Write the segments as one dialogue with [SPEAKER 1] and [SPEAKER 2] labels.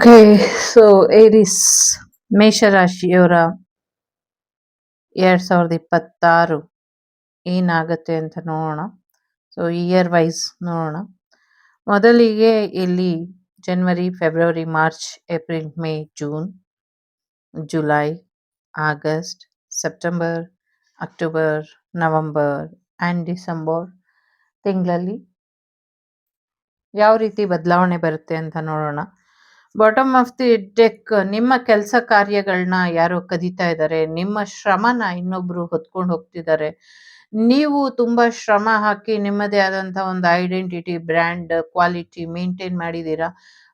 [SPEAKER 1] Okay. So ಏರಿಸ್ ಮೇಷರಾಶಿಯವರ 2026 ಏನಾಗತ್ತೆ ಅಂತ ನೋಡೋಣ. ಸೊ ಇಯರ್ ವೈಸ್ ನೋಡೋಣ. ಮೊದಲಿಗೆ ಇಲ್ಲಿ January, February, March, April, May, June, July, August, September, October, November and December ತಿಂಗಳಲ್ಲಿ ಯಾವ ರೀತಿ ಬದಲಾವಣೆ ಬರುತ್ತೆ ಅಂತ ನೋಡೋಣ. ಬಾಟಮ್ ಆಫ್ ದಿ ಡೆಕ್, ನಿಮ್ಮ ಕೆಲಸ ಕಾರ್ಯಗಳನ್ನ ಯಾರೋ ಕದೀತಾ ಇದ್ದಾರೆ, ನಿಮ್ಮ ಶ್ರಮನ ಇನ್ನೊಬ್ರು ಹೊತ್ಕೊಂಡು ಹೋಗ್ತಿದ್ದಾರೆ. ನೀವು ತುಂಬಾ ಶ್ರಮ ಹಾಕಿ ನಿಮ್ಮದೇ ಆದಂಥ ಒಂದು ಐಡೆಂಟಿಟಿ, ಬ್ರ್ಯಾಂಡ್, ಕ್ವಾಲಿಟಿ ಮೇಂಟೈನ್ ಮಾಡಿದ್ದೀರಾ.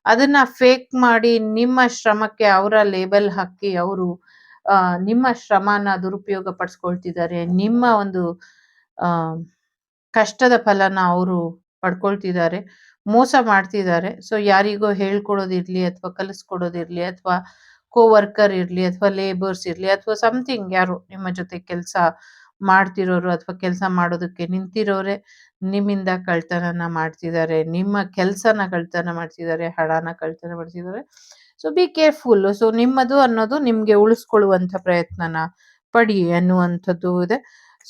[SPEAKER 1] ಅದನ್ನ ಫೇಕ್ ಮಾಡಿ ನಿಮ್ಮ ಶ್ರಮಕ್ಕೆ ಅವರ ಲೇಬಲ್ ಹಾಕಿ ಅವರು ನಿಮ್ಮ ಶ್ರಮನ ದುರುಪಯೋಗ ಪಡಿಸ್ಕೊಳ್ತಿದ್ದಾರೆ. ನಿಮ್ಮ ಒಂದು ಆ, ಕಷ್ಟದ ಫಲನ ಅವರು ಪಡ್ಕೊಳ್ತಿದ್ದಾರೆ, ಮೋಸ ಮಾಡ್ತಿದ್ದಾರೆ. ಸೊ ಯಾರಿಗೋ ಹೇಳ್ಕೊಡೋದಿರ್ಲಿ ಅಥವಾ ಕಲಿಸ್ಕೊಡೋದಿರ್ಲಿ ಅಥವಾ ಕೋವರ್ಕರ್ ಇರ್ಲಿ ಅಥವಾ ಲೇಬರ್ಸ್ ಇರ್ಲಿ ಅಥವಾ ಸಮಥಿಂಗ್, ಯಾರು ನಿಮ್ಮ ಜೊತೆ ಕೆಲಸ ಮಾಡ್ತಿರೋರು ಅಥವಾ ಕೆಲಸ ಮಾಡೋದಕ್ಕೆ ನಿಂತಿರೋರೆ ನಿಮ್ಮಿಂದ ಕಳ್ತನನ ಮಾಡ್ತಿದ್ದಾರೆ, ನಿಮ್ಮ ಕೆಲಸನ ಕಳ್ತನ ಮಾಡ್ತಿದ್ದಾರೆ, ಹಣನ ಕಳ್ತನ ಮಾಡ್ತಿದ್ದಾರೆ. So be careful. ಸೊ ನಿಮ್ಮದು ಅನ್ನೋದು ನಿಮ್ಗೆ ಉಳಿಸ್ಕೊಳ್ಳುವಂತ ಪ್ರಯತ್ನನ ಪಡಿ ಅನ್ನುವಂಥದ್ದು ಇದೆ.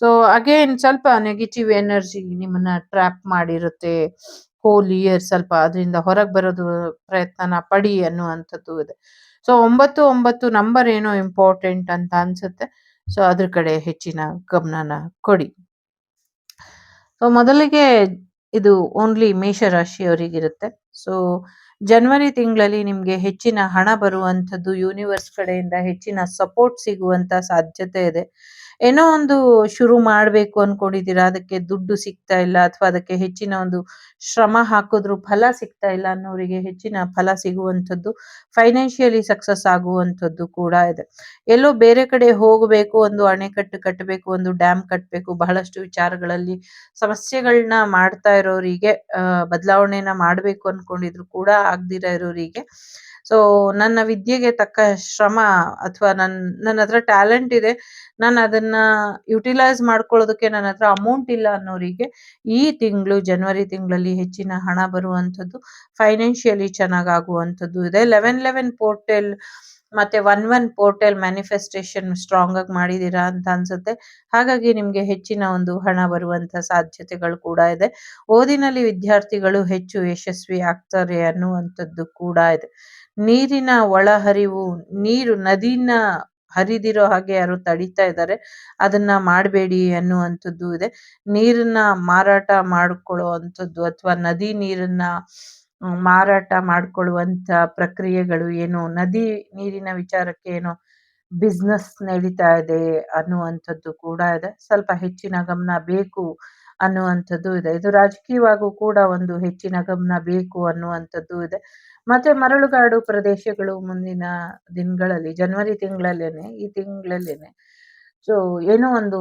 [SPEAKER 1] ಸೊ ಅಗೇನ್ ಸ್ವಲ್ಪ ನೆಗೆಟಿವ್ ಎನರ್ಜಿ ನಿಮ್ಮನ್ನ ಟ್ರ್ಯಾಪ್ ಮಾಡಿರುತ್ತೆ. ಹೋಲ್ ಇಯರ್ ಸ್ವಲ್ಪ ಅದರಿಂದ ಹೊರಗೆ ಬರೋದು ಪ್ರಯತ್ನನ ಪಡಿ ಅನ್ನುವಂಥದ್ದು ಇದೆ. ಸೊ 9 ನಂಬರ್ ಏನೋ ಇಂಪಾರ್ಟೆಂಟ್ ಅಂತ ಅನ್ಸುತ್ತೆ. ಸೊ ಅದ್ರ ಕಡೆ ಹೆಚ್ಚಿನ ಗಮನನ ಕೊಡಿ. ಸೊ ಮೊದಲಿಗೆ ಇದು ಓನ್ಲಿ ಮೇಷರಾಶಿಯವರಿಗಿರುತ್ತೆ. ಸೊ ಜನವರಿ ತಿಂಗಳಲ್ಲಿ ನಿಮ್ಗೆ ಹೆಚ್ಚಿನ ಹಣ ಬರುವಂಥದ್ದು, ಯೂನಿವರ್ಸ್ ಕಡೆಯಿಂದ ಹೆಚ್ಚಿನ ಸಪೋರ್ಟ್ ಸಿಗುವಂತ ಸಾಧ್ಯತೆ ಇದೆ. ಏನೋ ಒಂದು ಶುರು ಮಾಡ್ಬೇಕು ಅನ್ಕೊಂಡಿದ್ದೀರಾ, ಅದಕ್ಕೆ ದುಡ್ಡು ಸಿಗ್ತಾ ಇಲ್ಲ ಅಥವಾ ಅದಕ್ಕೆ ಹೆಚ್ಚಿನ ಒಂದು ಶ್ರಮ ಹಾಕಿದ್ರು ಫಲ ಸಿಗ್ತಾ ಇಲ್ಲ ಅನ್ನೋರಿಗೆ ಹೆಚ್ಚಿನ ಫಲ ಸಿಗುವಂಥದ್ದು, ಫೈನಾನ್ಷಿಯಲಿ ಸಕ್ಸಸ್ ಆಗುವಂಥದ್ದು ಕೂಡ ಇದೆ. ಎಲ್ಲೋ ಬೇರೆ ಕಡೆ ಹೋಗಬೇಕು, ಒಂದು ಅಣೆಕಟ್ಟು ಕಟ್ಟಬೇಕು, ಒಂದು ಡ್ಯಾಮ್ ಕಟ್ಟಬೇಕು, ಬಹಳಷ್ಟು ವಿಚಾರಗಳಲ್ಲಿ ಸಮಸ್ಯೆಗಳನ್ನ ಮಾಡ್ತಾ ಇರೋರಿಗೆ, ಬದಲಾವಣೆನ ಮಾಡ್ಬೇಕು ಅನ್ಕೊಂಡಿದ್ರು ಕೂಡ ಆಗ್ದಿರ ಇರೋರಿಗೆ, ಸೊ ನನ್ನ ವಿದ್ಯೆಗೆ ತಕ್ಕ ಶ್ರಮ ಅಥವಾ ನನ್ನ ಹತ್ರ ಟ್ಯಾಲೆಂಟ್ ಇದೆ, ನಾನು ಅದನ್ನ ಯುಟಿಲೈಸ್ ಮಾಡ್ಕೊಳ್ಳೋದಕ್ಕೆ ನನ್ನ ಹತ್ರ ಅಮೌಂಟ್ ಇಲ್ಲ ಅನ್ನೋರಿಗೆ ಈ ತಿಂಗಳು ಜನವರಿ ತಿಂಗಳಲ್ಲಿ ಹೆಚ್ಚಿನ ಹಣ ಬರುವಂಥದ್ದು, ಫೈನಾನ್ಷಿಯಲಿ ಚೆನ್ನಾಗಾಗುವಂಥದ್ದು ಇದೆ. 1111 ಪೋರ್ಟಲ್ ಮತ್ತೆ 11 ಪೋರ್ಟಲ್ ಮ್ಯಾನಿಫೆಸ್ಟೇಷನ್ ಸ್ಟ್ರಾಂಗ್ ಆಗಿ ಮಾಡಿದೀರಾ ಅಂತ ಅನ್ಸುತ್ತೆ. ಹಾಗಾಗಿ ನಿಮ್ಗೆ ಹೆಚ್ಚಿನ ಒಂದು ಹಣ ಬರುವಂತ ಸಾಧ್ಯತೆಗಳು ಕೂಡ ಇದೆ. ಓದಿನಲ್ಲಿ ವಿದ್ಯಾರ್ಥಿಗಳು ಹೆಚ್ಚು ಯಶಸ್ವಿ ಆಗ್ತಾರೆ ಅನ್ನುವಂಥದ್ದು ಕೂಡ ಇದೆ. ನೀರಿನ ಒಳಹರಿವು, ನೀರು ನದಿನ ಹರಿದಿರೋ ಹಾಗೆ ಯಾರು ತಡೀತಾ ಇದ್ದಾರೆ, ಅದನ್ನ ಮಾಡಬೇಡಿ ಅನ್ನುವಂಥದ್ದು ಇದೆ. ನೀರನ್ನ ಮಾರಾಟ ಮಾಡ್ಕೊಳ್ಳೋ ಅಂಥದ್ದು ಅಥವಾ ನದಿ ನೀರನ್ನ ಮಾರಾಟ ಮಾಡ್ಕೊಳ್ಳುವಂತ ಪ್ರಕ್ರಿಯೆಗಳು ಏನು, ನದಿ ನೀರಿನ ವಿಚಾರಕ್ಕೆ ಏನೋ ಬಿಸ್ನೆಸ್ ನಡೀತಾ ಇದೆ ಅನ್ನುವಂಥದ್ದು ಕೂಡ ಇದೆ. ಸ್ವಲ್ಪ ಹೆಚ್ಚಿನ ಗಮನ ಬೇಕು ಅನ್ನುವಂಥದ್ದು ಇದೆ. ಇದು ರಾಜಕೀಯವಾಗೂ ಕೂಡ ಒಂದು ಹೆಚ್ಚಿನ ಗಮನ ಬೇಕು ಅನ್ನುವಂಥದ್ದು ಇದೆ. ಮತ್ತೆ ಮರಳುಗಾಡು ಪ್ರದೇಶಗಳು ಮುಂದಿನ ದಿನಗಳಲ್ಲಿ, ಜನವರಿ ತಿಂಗಳಲ್ಲೇನೆ, ಈ ತಿಂಗಳಲ್ಲೇನೆ, ಸೊ ಏನೋ ಒಂದು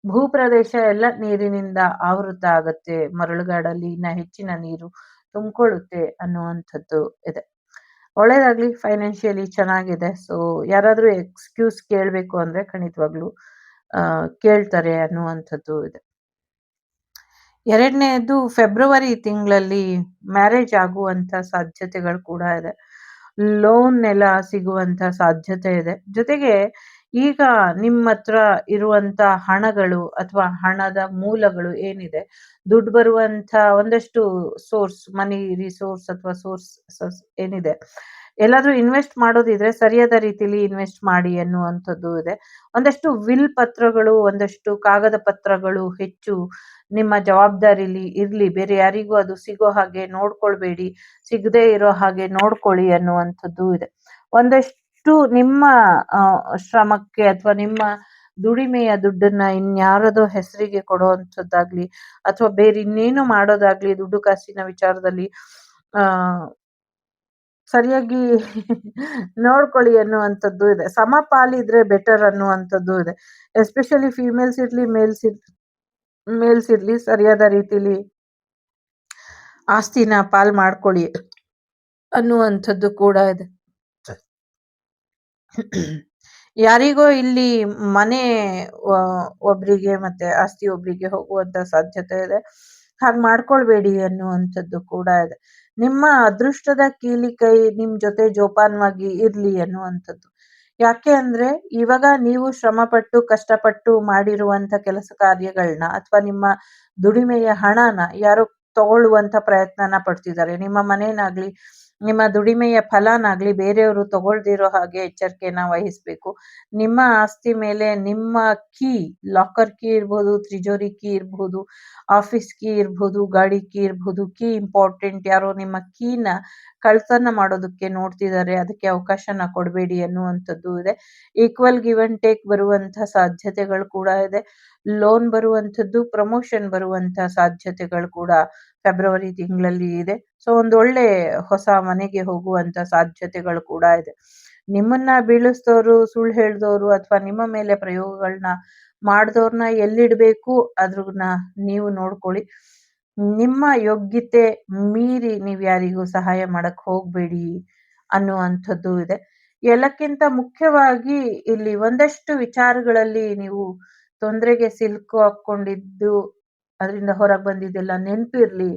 [SPEAKER 1] ಭೂಪ್ರದೇಶ ಎಲ್ಲ ನೀರಿನಿಂದ ಆವೃತ ಆಗತ್ತೆ, ಮರಳುಗಾಡಲ್ಲಿ ಇನ್ನ ಹೆಚ್ಚಿನ ನೀರು ತುಂಬಿಕೊಳ್ಳುತ್ತೆ ಅನ್ನುವಂಥದ್ದು ಇದೆ. ಒಳ್ಳೇದಾಗ್ಲಿ, ಫೈನಾನ್ಷಿಯಲಿ ಚೆನ್ನಾಗಿದೆ. ಸೊ ಯಾರಾದ್ರೂ ಎಕ್ಸ್ಕ್ಯೂಸ್ ಕೇಳಬೇಕು ಅಂದ್ರೆ ಖಂಡಿತವಾಗ್ಲು ಕೇಳ್ತಾರೆ ಅನ್ನುವಂಥದ್ದು ಇದೆ. ಎರಡನೇದು, ಫೆಬ್ರವರಿ ತಿಂಗಳಲ್ಲಿ ಮ್ಯಾರೇಜ್ ಆಗುವಂತ ಸಾಧ್ಯತೆಗಳು ಕೂಡ ಇದೆ. ಲೋನ್ ಎಲ್ಲ ಸಿಗುವಂತ ಸಾಧ್ಯತೆ ಇದೆ. ಜೊತೆಗೆ ಈಗ ನಿಮ್ಮ ಹತ್ರ ಇರುವಂತ ಹಣಗಳು ಅಥವಾ ಹಣದ ಮೂಲಗಳು ಏನಿದೆ, ದುಡ್ಡು ಬರುವಂತ ಒಂದಷ್ಟು ಸೋರ್ಸ್, ಮನಿ ರಿಸೋರ್ಸ್ ಅಥವಾ ಸೋರ್ಸ್ ಏನಿದೆ, ಎಲ್ಲಾದ್ರೂ ಇನ್ವೆಸ್ಟ್ ಮಾಡೋದಿದ್ರೆ ಸರಿಯಾದ ರೀತಿಲಿ ಇನ್ವೆಸ್ಟ್ ಮಾಡಿ ಅನ್ನುವಂಥದ್ದು ಇದೆ. ಒಂದಷ್ಟು ವಿಲ್ ಪತ್ರಗಳು, ಒಂದಷ್ಟು ಕಾಗದ ಪತ್ರಗಳು ಹೆಚ್ಚು ನಿಮ್ಮ ಜವಾಬ್ದಾರಿಲಿ ಇರ್ಲಿ, ಬೇರೆ ಯಾರಿಗೂ ಅದು ಸಿಗೋ ಹಾಗೆ ನೋಡ್ಕೊಳ್ಬೇಡಿ, ಸಿಗದೆ ಇರೋ ಹಾಗೆ ನೋಡ್ಕೊಳ್ಳಿ ಅನ್ನುವಂಥದ್ದು ಇದೆ. ಒಂದಷ್ಟು ನಿಮ್ಮ ಶ್ರಮಕ್ಕೆ ಅಥವಾ ನಿಮ್ಮ ದುಡಿಮೆಯ ದುಡ್ಡನ್ನ ಇನ್ಯಾರದೋ ಹೆಸರಿಗೆ ಕೊಡುವಂಥದ್ದಾಗ್ಲಿ ಅಥವಾ ಬೇರೆ ಇನ್ನೇನು ಮಾಡೋದಾಗ್ಲಿ, ದುಡ್ಡು ಕಾಸಿನ ವಿಚಾರದಲ್ಲಿ ಸರಿಯಾಗಿ ನೋಡ್ಕೊಳ್ಳಿ ಅನ್ನುವಂಥದ್ದು ಇದೆ. ಸಮಪಾಲಿದ್ರೆ ಬೆಟರ್ ಅನ್ನುವಂಥದ್ದು ಇದೆ. ಎಸ್ಪೆಷಲಿ ಫಿಮೇಲ್ಸ್ ಇರ್ಲಿ, ಮೇಲ್ಸ್ ಇರ್ಲಿ, ಸರಿಯಾದ ರೀತಿಲಿ ಆಸ್ತಿನ ಪಾಲ್ ಮಾಡ್ಕೊಳ್ಳಿ ಅನ್ನುವಂಥದ್ದು ಕೂಡ ಇದೆ. ಯಾರಿಗೋ ಇಲ್ಲಿ ಮನೆ ಒಬ್ರಿಗೆ ಮತ್ತೆ ಆಸ್ತಿ ಒಬ್ರಿಗೆ ಹೋಗುವಂತ ಸಾಧ್ಯತೆ ಇದೆ, ಹಾಗೆ ಮಾಡ್ಕೊಳ್ಬೇಡಿ ಅನ್ನುವಂಥದ್ದು ಕೂಡ ಇದೆ. ನಿಮ್ಮ ಅದೃಷ್ಟದ ಕೀಲಿ ಕೈ ನಿಮ್ ಜೊತೆ ಜೋಪಾನವಾಗಿ ಇರ್ಲಿ ಅನ್ನುವಂಥದ್ದು. ಯಾಕೆ ಅಂದ್ರೆ ಇವಾಗ ನೀವು ಶ್ರಮಪಟ್ಟು, ಕಷ್ಟಪಟ್ಟು ಮಾಡಿರುವಂತ ಕೆಲಸ ಕಾರ್ಯಗಳನ್ನ ಅಥವಾ ನಿಮ್ಮ ದುಡಿಮೆಯ ಹಣನ ಯಾರೋ ತಗೊಳ್ಳುವಂತ ಪ್ರಯತ್ನನ ಪಡ್ತಿದ್ದಾರೆ. ನಿಮ್ಮ ಮನೇನಾಗ್ಲಿ, ನಿಮ್ಮ ದುಡಿಮೆಯ ಫಲನಾಗ್ಲಿ ಬೇರೆಯವರು ತಗೊಳ್ದಿರೋ ಹಾಗೆ ಎಚ್ಚರಿಕೆನ ವಹಿಸ್ಬೇಕು. ನಿಮ್ಮ ಆಸ್ತಿ ಮೇಲೆ ನಿಮ್ಮ ಕೀ, ಲಾಕರ್ ಕೀ ಇರ್ಬೋದು, ತಿಜೋರಿ ಕೀ ಇರ್ಬೋದು, ಆಫೀಸ್ ಕೀ ಇರ್ಬೋದು, ಗಾಡಿ ಕೀ ಇರ್ಬೋದು, ಕೀ ಇಂಪಾರ್ಟೆಂಟ್. ಯಾರೋ ನಿಮ್ಮ ಕೀನ ಕಳ್ತನ ಮಾಡೋದಕ್ಕೆ ನೋಡ್ತಿದ್ದಾರೆ, ಅದಕ್ಕೆ ಅವಕಾಶನ ಕೊಡಬೇಡಿ ಅನ್ನುವಂಥದ್ದು ಇದೆ. ಈಕ್ವಲ್ ಗಿವ್ ಅಂಡ್ ಟೇಕ್ ಬರುವಂಥ ಸಾಧ್ಯತೆಗಳು ಕೂಡ ಇದೆ. ಲೋನ್ ಬರುವಂಥದ್ದು, ಪ್ರಮೋಷನ್ ಬರುವಂಥ ಸಾಧ್ಯತೆಗಳು ಕೂಡ ಫೆಬ್ರವರಿ ತಿಂಗಳಲ್ಲಿ ಇದೆ. ಸೊ ಒಂದು ಒಳ್ಳೆ ಹೊಸ ಮನೆಗೆ ಹೋಗುವಂತ ಸಾಧ್ಯತೆಗಳು ಕೂಡ ಇದೆ. ನಿಮ್ಮನ್ನ ಬೀಳಿಸಿದವರು, ಸುಳ್ಳು ಹೇಳ್ದವರು ಅಥವಾ ನಿಮ್ಮ ಮೇಲೆ ಪ್ರಯೋಗಗಳನ್ನ ಮಾಡ್ದವ್ರನ್ನ ಎಲ್ಲಿಡ್ಬೇಕು ಅದ್ರನ್ನ ನೀವು ನೋಡ್ಕೊಳ್ಳಿ. ನಿಮ್ಮ ಯೋಗ್ಯತೆ ಮೀರಿ ನೀವ್ ಯಾರಿಗೂ ಸಹಾಯ ಮಾಡಕ್ ಹೋಗ್ಬೇಡಿ ಅನ್ನುವಂಥದ್ದು ಇದೆ. ಎಲ್ಲಕ್ಕಿಂತ ಮುಖ್ಯವಾಗಿ ಇಲ್ಲಿ ಒಂದಷ್ಟು ವಿಚಾರಗಳಲ್ಲಿ ನೀವು ತೊಂದರೆಗೆ ಸಿಲುಕು ಹಾಕೊಂಡಿದ್ದು, ಅದರಿಂದ ಹೊರಗೆ ಬಂದಿದ್ದೆಲ್ಲ ನೆನ್ಪಿರ್ಲಿ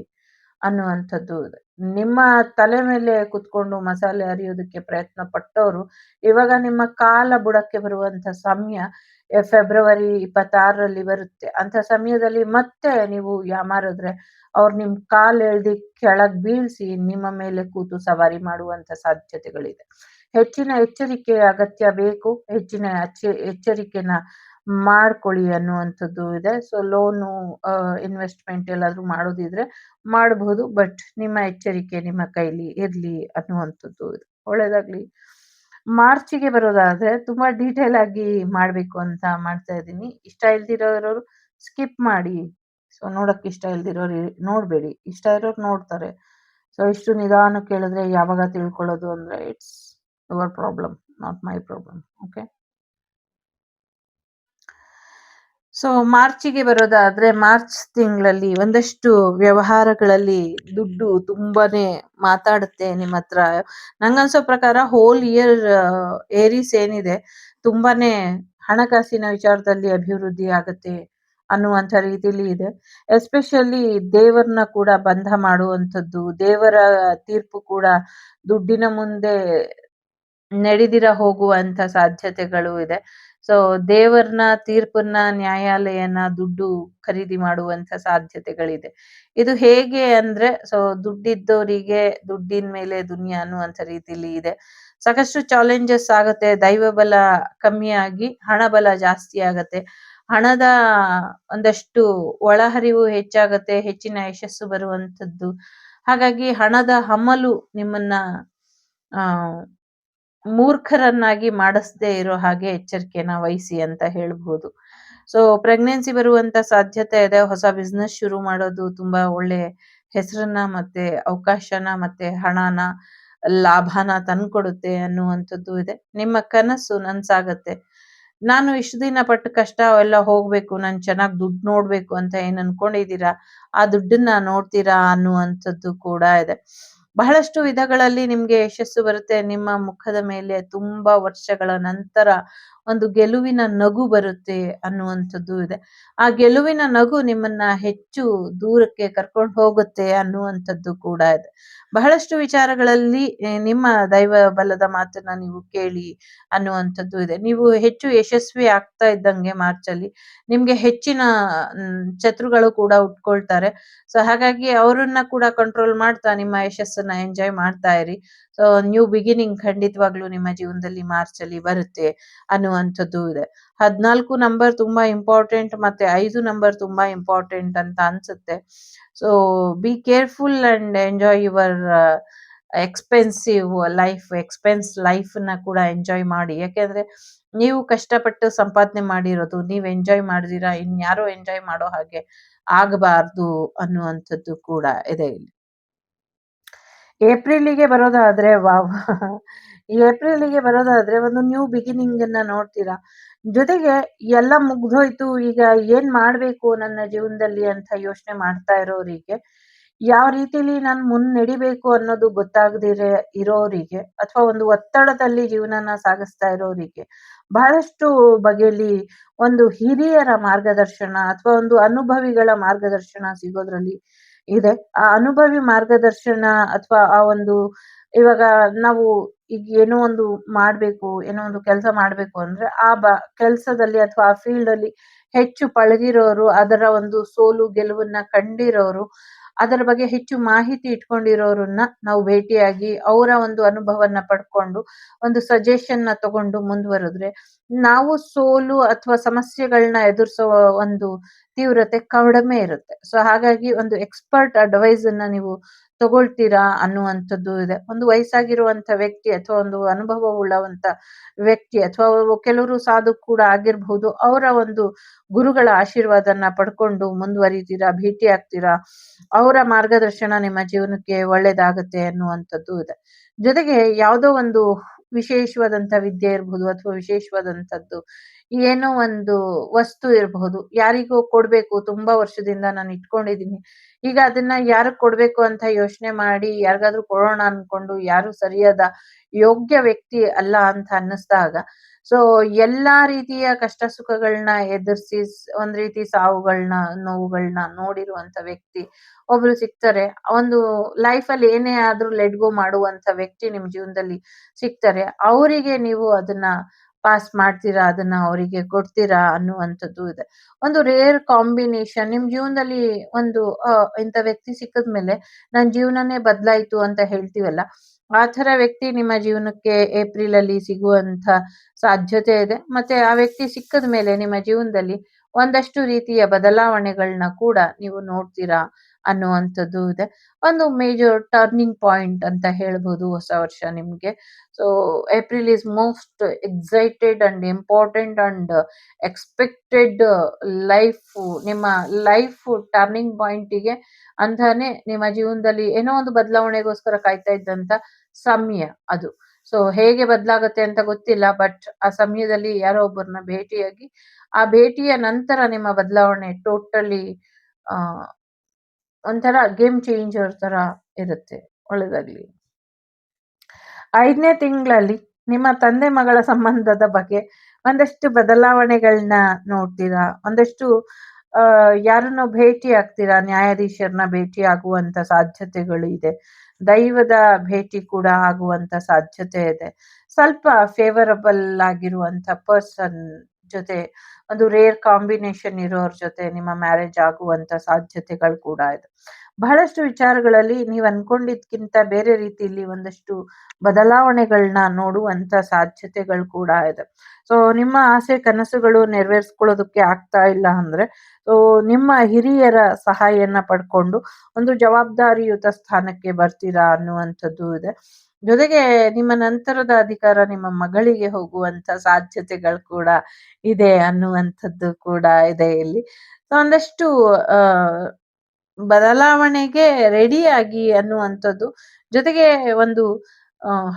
[SPEAKER 1] ಅನ್ನುವಂಥದ್ದು ಇದೆ. ನಿಮ್ಮ ತಲೆ ಮೇಲೆ ಕುತ್ಕೊಂಡು ಮಸಾಲೆ ಅರಿಯೋದಕ್ಕೆ ಪ್ರಯತ್ನ ಪಟ್ಟವರು ಇವಾಗ ನಿಮ್ಮ ಕಾಲ ಬುಡಕ್ಕೆ ಬರುವಂತ ಸಮಯ ಫೆಬ್ರವರಿ 26ರಲ್ಲಿ ಬರುತ್ತೆ. ಅಂತ ಸಮಯದಲ್ಲಿ ಮತ್ತೆ ನೀವು ಯಾಮಾರಿದ್ರೆ ಅವ್ರು ನಿಮ್ ಕಾಲ್ ಎಳ್ದಿ ಕೆಳಗ್ ಬೀಳ್ಸಿ ನಿಮ್ಮ ಮೇಲೆ ಕೂತು ಸವಾರಿ ಮಾಡುವಂತ ಸಾಧ್ಯತೆಗಳಿದೆ. ಹೆಚ್ಚಿನ ಎಚ್ಚರಿಕೆ ಅಗತ್ಯ ಬೇಕು. ಹೆಚ್ಚಿನ ಎಚ್ಚರಿಕೆನ ಮಾಡ್ಕೊಳ್ಳಿ ಅನ್ನುವಂಥದ್ದು ಇದೆ. ಸೊ ಲೋನು, ಇನ್ವೆಸ್ಟ್ಮೆಂಟ್ ಎಲ್ಲಾದ್ರೂ ಮಾಡೋದಿದ್ರೆ ಮಾಡಬಹುದು. ಬಟ್ ನಿಮ್ಮ ಎಚ್ಚರಿಕೆ ನಿಮ್ಮ ಕೈಲಿ ಇರ್ಲಿ ಅನ್ನುವಂಥದ್ದು ಇದೆ. ಒಳ್ಳೇದಾಗ್ಲಿ. ಮಾರ್ಚಿಗೆ ಬರೋದಾದ್ರೆ ತುಂಬಾ ಡೀಟೇಲ್ ಆಗಿ ಮಾಡ್ಬೇಕು ಅಂತ ಮಾಡ್ತಾ ಇದ್ದೀನಿ. ಇಷ್ಟ ಇಲ್ದಿರೋರು ಸ್ಕಿಪ್ ಮಾಡಿ. ಸೊ ನೋಡಕ್ ಇಷ್ಟ ಇಲ್ದಿರೋರು ನೋಡ್ಬೇಡಿ. ಇಷ್ಟ ಇರೋರು ನೋಡ್ತಾರೆ. ಸೊ ಇಷ್ಟು ನಿಧಾನ ಕೇಳಿದ್ರೆ ಯಾವಾಗ ತಿಳ್ಕೊಳ್ಳೋದು ಅಂದ್ರೆ it's your problem, not my problem. Okay. So ಮಾರ್ಚಿಗೆ ಬರೋದಾದ್ರೆ ಮಾರ್ಚ್ ತಿಂಗಳಲ್ಲಿ ಒಂದಷ್ಟು ವ್ಯವಹಾರಗಳಲ್ಲಿ ದುಡ್ಡು ತುಂಬಾನೇ ಮಾತಾಡುತ್ತೆ ನಿಮ್ಮ ಹತ್ರ. ನಂಗನ್ಸೋ ಪ್ರಕಾರ ಹೋಲ್ ಇಯರ್ ಏರೀಸ್ ಏನಿದೆ ತುಂಬಾನೇ ಹಣಕಾಸಿನ ವಿಚಾರದಲ್ಲಿ ಅಭಿವೃದ್ಧಿ ಆಗತ್ತೆ ಅನ್ನುವಂಥ ರೀತಿಲಿ ಇದೆ. ಎಸ್ಪೆಷಲಿ ದೇವರನ್ನ ಕೂಡ ಬಂಧ ಮಾಡುವಂಥದ್ದು, ದೇವರ ತೀರ್ಪು ಕೂಡ ದುಡ್ಡಿನ ಮುಂದೆ ನಡೆದಿರ ಹೋಗುವಂತ ಸಾಧ್ಯತೆಗಳು ಇದೆ. ಸೊ ದೇವರನ್ನ, ತೀರ್ಪನ್ನ, ನ್ಯಾಯಾಲಯನ ದುಡ್ಡು ಖರೀದಿ ಮಾಡುವಂತ ಸಾಧ್ಯತೆಗಳಿದೆ. ಇದು ಹೇಗೆ ಅಂದ್ರೆ ಸೊ ದುಡ್ಡಿದ್ದವರಿಗೆ ದುಡ್ಡಿನ ಮೇಲೆ ದುನಿಯಾ ಅನ್ನುವಂಥ ರೀತಿಲಿ ಇದೆ. ಸಾಕಷ್ಟು ಚಾಲೆಂಜಸ್ ಆಗತ್ತೆ. ದೈವ ಬಲ ಕಮ್ಮಿಯಾಗಿ ಹಣ ಬಲ ಜಾಸ್ತಿ ಆಗತ್ತೆ. ಹಣದ ಒಂದಷ್ಟು ಒಳಹರಿವು ಹೆಚ್ಚಾಗತ್ತೆ, ಹೆಚ್ಚಿನ ಯಶಸ್ಸು ಬರುವಂಥದ್ದು. ಹಾಗಾಗಿ ಹಣದ ಹಮಲು ನಿಮ್ಮನ್ನ ಆ ಮೂರ್ಖರನ್ನಾಗಿ ಮಾಡಿಸದೇ ಇರೋ ಹಾಗೆ ಎಚ್ಚರಿಕೆನ ವಹಿಸಿ ಅಂತ ಹೇಳ್ಬೋದು. ಸೊ ಪ್ರೆಗ್ನೆನ್ಸಿ ಬರುವಂತ ಸಾಧ್ಯತೆ ಇದೆ. ಹೊಸ ಬಿಸ್ನೆಸ್ ಶುರು ಮಾಡೋದು ತುಂಬಾ ಒಳ್ಳೆ ಹೆಸರನ್ನ ಮತ್ತೆ ಅವಕಾಶನ ಮತ್ತೆ ಹಣನ, ಲಾಭನ ತಂದ್ಕೊಡುತ್ತೆ ಅನ್ನುವಂಥದ್ದು ಇದೆ. ನಿಮ್ಮ ಕನಸು ನನ್ಸಾಗತ್ತೆ. ನಾನು ಇಷ್ಟು ದಿನ ಪಟ್ಟ ಕಷ್ಟ ಎಲ್ಲ ಹೋಗ್ಬೇಕು, ನಾನು ಚೆನ್ನಾಗಿ ದುಡ್ಡು ನೋಡ್ಬೇಕು ಅಂತ ಏನ್ ಅನ್ಕೊಂಡಿದೀರಾ ಆ ದುಡ್ಡನ್ನ ನೋಡ್ತೀರಾ ಅನ್ನುವಂಥದ್ದು ಕೂಡ ಇದೆ. ಬಹಳಷ್ಟು ವಿಧಗಳಲ್ಲಿ ನಿಮ್ಗೆ ಯಶಸ್ಸು ಬರುತ್ತೆ. ನಿಮ್ಮ ಮುಖದ ಮೇಲೆ ತುಂಬಾ ವರ್ಷಗಳ ನಂತರ ಒಂದು ಗೆಲುವಿನ ನಗು ಬರುತ್ತೆ ಅನ್ನುವಂಥದ್ದು ಇದೆ. ಆ ಗೆಲುವಿನ ನಗು ನಿಮ್ಮನ್ನ ಹೆಚ್ಚು ದೂರಕ್ಕೆ ಕರ್ಕೊಂಡು ಹೋಗುತ್ತೆ ಅನ್ನುವಂಥದ್ದು ಕೂಡ ಇದೆ. ಬಹಳಷ್ಟು ವಿಚಾರಗಳಲ್ಲಿ ನಿಮ್ಮ ದೈವ ಬಲದ ಮಾತನ್ನ ನೀವು ಕೇಳಿ ಅನ್ನುವಂಥದ್ದು ಇದೆ. ನೀವು ಹೆಚ್ಚು ಯಶಸ್ವಿ ಆಗ್ತಾ ಇದ್ದಂಗೆ ಮಾರ್ಚಲ್ಲಿ ನಿಮ್ಗೆ ಹೆಚ್ಚಿನ ಶತ್ರುಗಳು ಕೂಡ ಉಟ್ಕೊಳ್ತಾರೆ. ಸೊ ಹಾಗಾಗಿ ಅವರನ್ನ ಕೂಡ ಕಂಟ್ರೋಲ್ ಮಾಡ್ತಾ ನಿಮ್ಮ ಯಶಸ್ಸನ್ನ ಎಂಜಾಯ್ ಮಾಡ್ತಾ ಇರಿ. ಸೊ ನ್ಯೂ ಬಿಗಿನಿಂಗ್ ಖಂಡಿತವಾಗ್ಲೂ ನಿಮ್ಮ ಜೀವನದಲ್ಲಿ ಮಾರ್ಚ್ ಅಲ್ಲಿ ಬರುತ್ತೆ ಅನ್ನುವಂಥದ್ದು ಇದೆ. 14 ನಂಬರ್ ತುಂಬಾ ಇಂಪಾರ್ಟೆಂಟ್ ಮತ್ತೆ 5 ನಂಬರ್ ತುಂಬಾ ಇಂಪಾರ್ಟೆಂಟ್ ಅಂತ ಅನ್ಸುತ್ತೆ. So be careful and enjoy your expense life ನ ಕೂಡ ಎಂಜಾಯ್ ಮಾಡಿ. ಯಾಕೆಂದ್ರೆ ನೀವು ಕಷ್ಟಪಟ್ಟು ಸಂಪಾದನೆ ಮಾಡಿರೋದು ನೀವ್ ಎಂಜಾಯ್ ಮಾಡಿದಿರಾ, ಇನ್ಯಾರೋ ಎಂಜಾಯ್ ಮಾಡೋ ಹಾಗೆ ಆಗಬಾರ್ದು ಅನ್ನುವಂಥದ್ದು ಕೂಡ ಇದೆ ಇಲ್ಲಿ. ಏಪ್ರಿಲಿಗೆ ಬರೋದಾದ್ರೆ ವಾವ್ ಏಪ್ರಿಲಿಗೆ ಬರೋದಾದ್ರೆ ಒಂದು ನ್ಯೂ ಬಿಗಿನಿಂಗ್ ಅನ್ನ ನೋಡ್ತೀರಾ. ಜೊತೆಗೆ ಎಲ್ಲ ಮುಗ್ದೋಯ್ತು, ಈಗ ಏನ್ ಮಾಡ್ಬೇಕು ನನ್ನ ಜೀವನದಲ್ಲಿ ಅಂತ ಯೋಚನೆ ಮಾಡ್ತಾ ಇರೋರಿಗೆ, ಯಾವ ರೀತಿಲಿ ನಾನು ನಡಿಬೇಕು ಅನ್ನೋದು ಗೊತ್ತಾಗದಿರ ಇರೋರಿಗೆ ಅಥವಾ ಒಂದು ಒತ್ತಡದಲ್ಲಿ ಜೀವನನ ಸಾಗಿಸ್ತಾ ಇರೋರಿಗೆ ಬಹಳಷ್ಟು ಬಗೆಯಲ್ಲಿ ಒಂದು ಹಿರಿಯರ ಮಾರ್ಗದರ್ಶನ ಅಥವಾ ಒಂದು ಅನುಭವಿಗಳ ಮಾರ್ಗದರ್ಶನ ಸಿಗೋದ್ರಲ್ಲಿ ಇದೆ. ಆ ಅನುಭವಿ ಮಾರ್ಗದರ್ಶನ ಅಥವಾ ಆ ಒಂದು ಇವಾಗ ನಾವು ಈಗ ಏನೋ ಒಂದು ಮಾಡ್ಬೇಕು, ಏನೋ ಒಂದು ಕೆಲಸ ಮಾಡ್ಬೇಕು ಅಂದ್ರೆ ಆ ಕೆಲ್ಸದಲ್ಲಿ ಅಥವಾ ಆ ಫೀಲ್ಡಲ್ಲಿ ಹೆಚ್ಚು ಪಳಗಿರೋರು, ಅದರ ಒಂದು ಸೋಲು ಗೆಲುವನ್ನ ಕಂಡಿರೋರು, ಅದರ ಬಗ್ಗೆ ಹೆಚ್ಚು ಮಾಹಿತಿ ಇಟ್ಕೊಂಡಿರೋರನ್ನ ನಾವು ಭೇಟಿಯಾಗಿ ಅವರ ಒಂದು ಅನುಭವನ್ನ ಪಡ್ಕೊಂಡು, ಒಂದು ಸಜೆಷನ್‌ನ ತಗೊಂಡು ಮುಂದುವರೆದ್ರೆ, ನಾವು ಸೋಲು ಅಥವಾ ಸಮಸ್ಯೆಗಳನ್ನ ಎದುರಿಸೋ ಒಂದು ತೀವ್ರತೆ ಕಡಿಮೆ ಇರುತ್ತೆ. ಸೊ ಹಾಗಾಗಿ ಒಂದು ಎಕ್ಸ್‌ಪರ್ಟ್ ಅಡ್ವೈಸ್ ಅನ್ನ ನೀವು ತಗೊಳ್ತೀರಾ ಅನ್ನುವಂಥದ್ದು ಇದೆ. ಒಂದು ವಯಸ್ಸಾಗಿರುವಂತ ವ್ಯಕ್ತಿ ಅಥವಾ ಒಂದು ಅನುಭವವುಳ್ಳವಂತ ವ್ಯಕ್ತಿ ಅಥವಾ ಕೆಲವರು ಸಾಧು ಕೂಡ ಆಗಿರ್ಬಹುದು. ಅವರ ಒಂದು ಗುರುಗಳ ಆಶೀರ್ವಾದನ ಪಡ್ಕೊಂಡು ಮುಂದುವರಿತೀರಾ, ಭೇಟಿ ಆಗ್ತೀರಾ. ಅವರ ಮಾರ್ಗದರ್ಶನ ನಿಮ್ಮ ಜೀವನಕ್ಕೆ ಒಳ್ಳೇದಾಗುತ್ತೆ ಅನ್ನುವಂಥದ್ದು ಇದೆ. ಜೊತೆಗೆ ಯಾವುದೋ ಒಂದು ವಿಶೇಷವಾದಂತ ವಿದ್ಯೆ ಇರಬಹುದು ಅಥವಾ ವಿಶೇಷವಾದಂತದ್ದು ಏನೋ ಒಂದು ವಸ್ತು ಇರಬಹುದು. ಯಾರಿಗೋ ಕೊಡ್ಬೇಕು, ತುಂಬಾ ವರ್ಷದಿಂದ ನಾನು ಇಟ್ಕೊಂಡಿದೀನಿ. ಈಗ ಅದನ್ನ ಯಾರಿಗ್ ಕೊಡ್ಬೇಕು ಅಂತ ಯೋಚನೆ ಮಾಡಿ ಯಾರಿಗಾದ್ರೂ ಕೊಡೋಣ ಅನ್ಕೊಂಡು ಯಾರು ಸರಿಯಾದ ಯೋಗ್ಯ ವ್ಯಕ್ತಿ ಅಲ್ಲ ಅಂತ ಅನ್ನಿಸ್ದಾಗ, ಸೊ ಎಲ್ಲಾ ರೀತಿಯ ಕಷ್ಟ ಸುಖಗಳನ್ನ ಎದುರಿಸಿ ಒಂದ್ ರೀತಿ ಸಾವುಗಳನ್ನ, ನೋವುಗಳನ್ನ ನೋಡಿರುವಂತ ವ್ಯಕ್ತಿ ಒಬ್ರು ಸಿಗ್ತಾರೆ. ಒಂದು ಲೈಫಲ್ಲಿ ಏನೇ ಆದ್ರೂ ಲೆಟ್ ಗೋ ಮಾಡುವಂತ ವ್ಯಕ್ತಿ ನಿಮ್ ಜೀವನದಲ್ಲಿ ಸಿಗ್ತಾರೆ. ಅವರಿಗೆ ನೀವು ಅದನ್ನ ಪಾಸ್ ಮಾಡ್ತೀರಾ, ಅದನ್ನ ಅವರಿಗೆ ಕೊಡ್ತೀರಾ ಅನ್ನುವಂಥದ್ದು ಇದೆ. ಒಂದು ರೇರ್ ಕಾಂಬಿನೇಷನ್ ನಿಮ್ ಜೀವನದಲ್ಲಿ ಒಂದು ಇಂಥ ವ್ಯಕ್ತಿ ಸಿಕ್ಕಿದ್ಮೇಲೆ ನನ್ ಜೀವನನೇ ಬದಲಾಯ್ತು ಅಂತ ಹೇಳ್ತೀವಲ್ಲ, ಆ ಥರ ವ್ಯಕ್ತಿ ನಿಮ್ಮ ಜೀವನಕ್ಕೆ ಏಪ್ರಿಲ್ ಅಲ್ಲಿ ಸಿಗುವಂತ ಸಾಧ್ಯತೆ ಇದೆ. ಮತ್ತೆ ಆ ವ್ಯಕ್ತಿ ಸಿಕ್ಕದ ಮೇಲೆ ನಿಮ್ಮ ಜೀವನದಲ್ಲಿ ಒಂದಷ್ಟು ರೀತಿಯ ಬದಲಾವಣೆಗಳನ್ನ ಕೂಡ ನೀವು ನೋಡ್ತೀರಾ ಅನ್ನುವಂಥದ್ದು ಇದೆ. ಒಂದು ಮೇಜರ್ ಟರ್ನಿಂಗ್ ಪಾಯಿಂಟ್ ಅಂತ ಹೇಳ್ಬೋದು ಹೊಸ ವರ್ಷ ನಿಮ್ಗೆ. So April is most excited and important and expected life, ನಿಮ್ಮ ಲೈಫ್ ಟರ್ನಿಂಗ್ ಪಾಯಿಂಟಿಗೆ ಅಂತಾನೆ ನಿಮ್ಮ ಜೀವನದಲ್ಲಿ ಏನೋ ಒಂದು ಬದಲಾವಣೆಗೋಸ್ಕರ ಕಾಯ್ತಾ ಇದ್ದಂತ ಸಮಯ ಅದು. ಸೊ ಹೇಗೆ ಬದಲಾಗತ್ತೆ ಅಂತ ಗೊತ್ತಿಲ್ಲ. ಬಟ್ ಆ ಸಮಯದಲ್ಲಿ ಯಾರೋ ಒಬ್ಬರನ್ನ ಭೇಟಿಯಾಗಿ, ಆ ಭೇಟಿಯ ನಂತರ ನಿಮ್ಮ ಬದಲಾವಣೆ ಟೋಟಲಿ ಆ ಒಂಥರ ಗೇಮ್ ಚೇಂಜರ್ ತರ ಇರುತ್ತೆ. ಒಳ್ಳೆದಾಗ್ಲಿ. 5ನೇ ತಿಂಗಳಲ್ಲಿ ನಿಮ್ಮ ತಂದೆ ಮಗಳ ಸಂಬಂಧದ ಬಗ್ಗೆ ಒಂದಷ್ಟು ಬದಲಾವಣೆಗಳನ್ನ ನೋಡ್ತೀರಾ. ಒಂದಷ್ಟು ಯಾರನ್ನೋ ಭೇಟಿ ಆಗ್ತೀರಾ, ನ್ಯಾಯಾಧೀಶರನ್ನ ಭೇಟಿ ಆಗುವಂತ ಸಾಧ್ಯತೆಗಳು ಇದೆ. ದೈವದ ಭೇಟಿ ಕೂಡ ಆಗುವಂತ ಸಾಧ್ಯತೆ ಇದೆ. ಸ್ವಲ್ಪ ಫೇವರಬಲ್ ಆಗಿರುವಂತ ಪರ್ಸನ್ ಜೊತೆ, ಒಂದು ರೇರ್ ಕಾಂಬಿನೇಷನ್ ಇರೋರ್ ಜೊತೆ ನಿಮ್ಮ ಮ್ಯಾರೇಜ್ ಆಗುವಂತ ಸಾಧ್ಯತೆಗಳು ಕೂಡ ಇದೆ. ಬಹಳಷ್ಟು ವಿಚಾರಗಳಲ್ಲಿ ನೀವು ಅನ್ಕೊಂಡಿದ್ಕಿಂತ ಬೇರೆ ರೀತಿಯಲ್ಲಿ ಒಂದಷ್ಟು ಬದಲಾವಣೆಗಳನ್ನ ನೋಡುವಂತ ಸಾಧ್ಯತೆಗಳು ಕೂಡ ಇದೆ. ಸೊ ನಿಮ್ಮ ಆಸೆ ಕನಸುಗಳು ನೆರವೇರಿಸ್ಕೊಳ್ಳೋದಕ್ಕೆ ಆಗ್ತಾ ಇಲ್ಲ ಅಂದ್ರೆ, ಸೊ ನಿಮ್ಮ ಹಿರಿಯರ ಸಹಾಯನ ಪಡ್ಕೊಂಡು ಒಂದು ಜವಾಬ್ದಾರಿಯುತ ಸ್ಥಾನಕ್ಕೆ ಬರ್ತೀರಾ ಅನ್ನುವಂಥದ್ದು ಇದೆ. ಜೊತೆಗೆ ನಿಮ್ಮ ನಂತರದ ಅಧಿಕಾರ ನಿಮ್ಮ ಮಗಳಿಗೆ ಹೋಗುವಂತ ಸಾಧ್ಯತೆಗಳು ಕೂಡ ಇದೆ ಅನ್ನುವಂಥದ್ದು ಕೂಡ ಇದೆ ಇಲ್ಲಿ. ಸೊ ಒಂದಷ್ಟು ಆ ಬದಲಾವಣೆಗೆ ರೆಡಿಯಾಗಿ ಅನ್ನುವಂಥದ್ದು. ಜೊತೆಗೆ ಒಂದು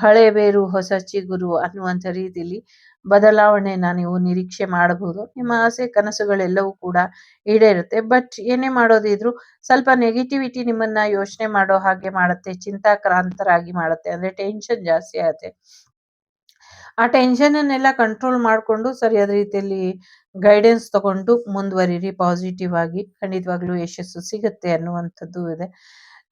[SPEAKER 1] ಹಳೆ ಬೇರು ಹೊಸ ಚಿಗುರು ಅನ್ನುವಂಥ ರೀತಿಲಿ ಬದಲಾವಣೆನ ನೀವು ನಿರೀಕ್ಷೆ ಮಾಡಬಹುದು. ನಿಮ್ಮ ಆಸೆ ಕನಸುಗಳೆಲ್ಲವೂ ಕೂಡ ಈಡೇರುತ್ತೆ. ಬಟ್ ಏನೇ ಮಾಡೋದಿದ್ರು ಸ್ವಲ್ಪ ನೆಗೆಟಿವಿಟಿ ನಿಮ್ಮನ್ನ ಯೋಚನೆ ಮಾಡೋ ಹಾಗೆ ಮಾಡುತ್ತೆ, ಚಿಂತಾಕ್ರಾಂತರಾಗಿ ಮಾಡುತ್ತೆ. ಅಂದ್ರೆ ಟೆನ್ಷನ್ ಜಾಸ್ತಿ ಆಗುತ್ತೆ. ಆ ಟೆನ್ಷನನ್ನೆಲ್ಲ ಕಂಟ್ರೋಲ್ ಮಾಡ್ಕೊಂಡು ಸರಿಯಾದ ರೀತಿಯಲ್ಲಿ ಗೈಡೆನ್ಸ್ ತಗೊಂಡು ಮುಂದುವರಿರಿ ಪಾಸಿಟಿವ್ ಆಗಿ. ಖಂಡಿತವಾಗ್ಲೂ ಯಶಸ್ಸು ಸಿಗುತ್ತೆ ಅನ್ನುವಂಥದ್ದು ಇದೆ.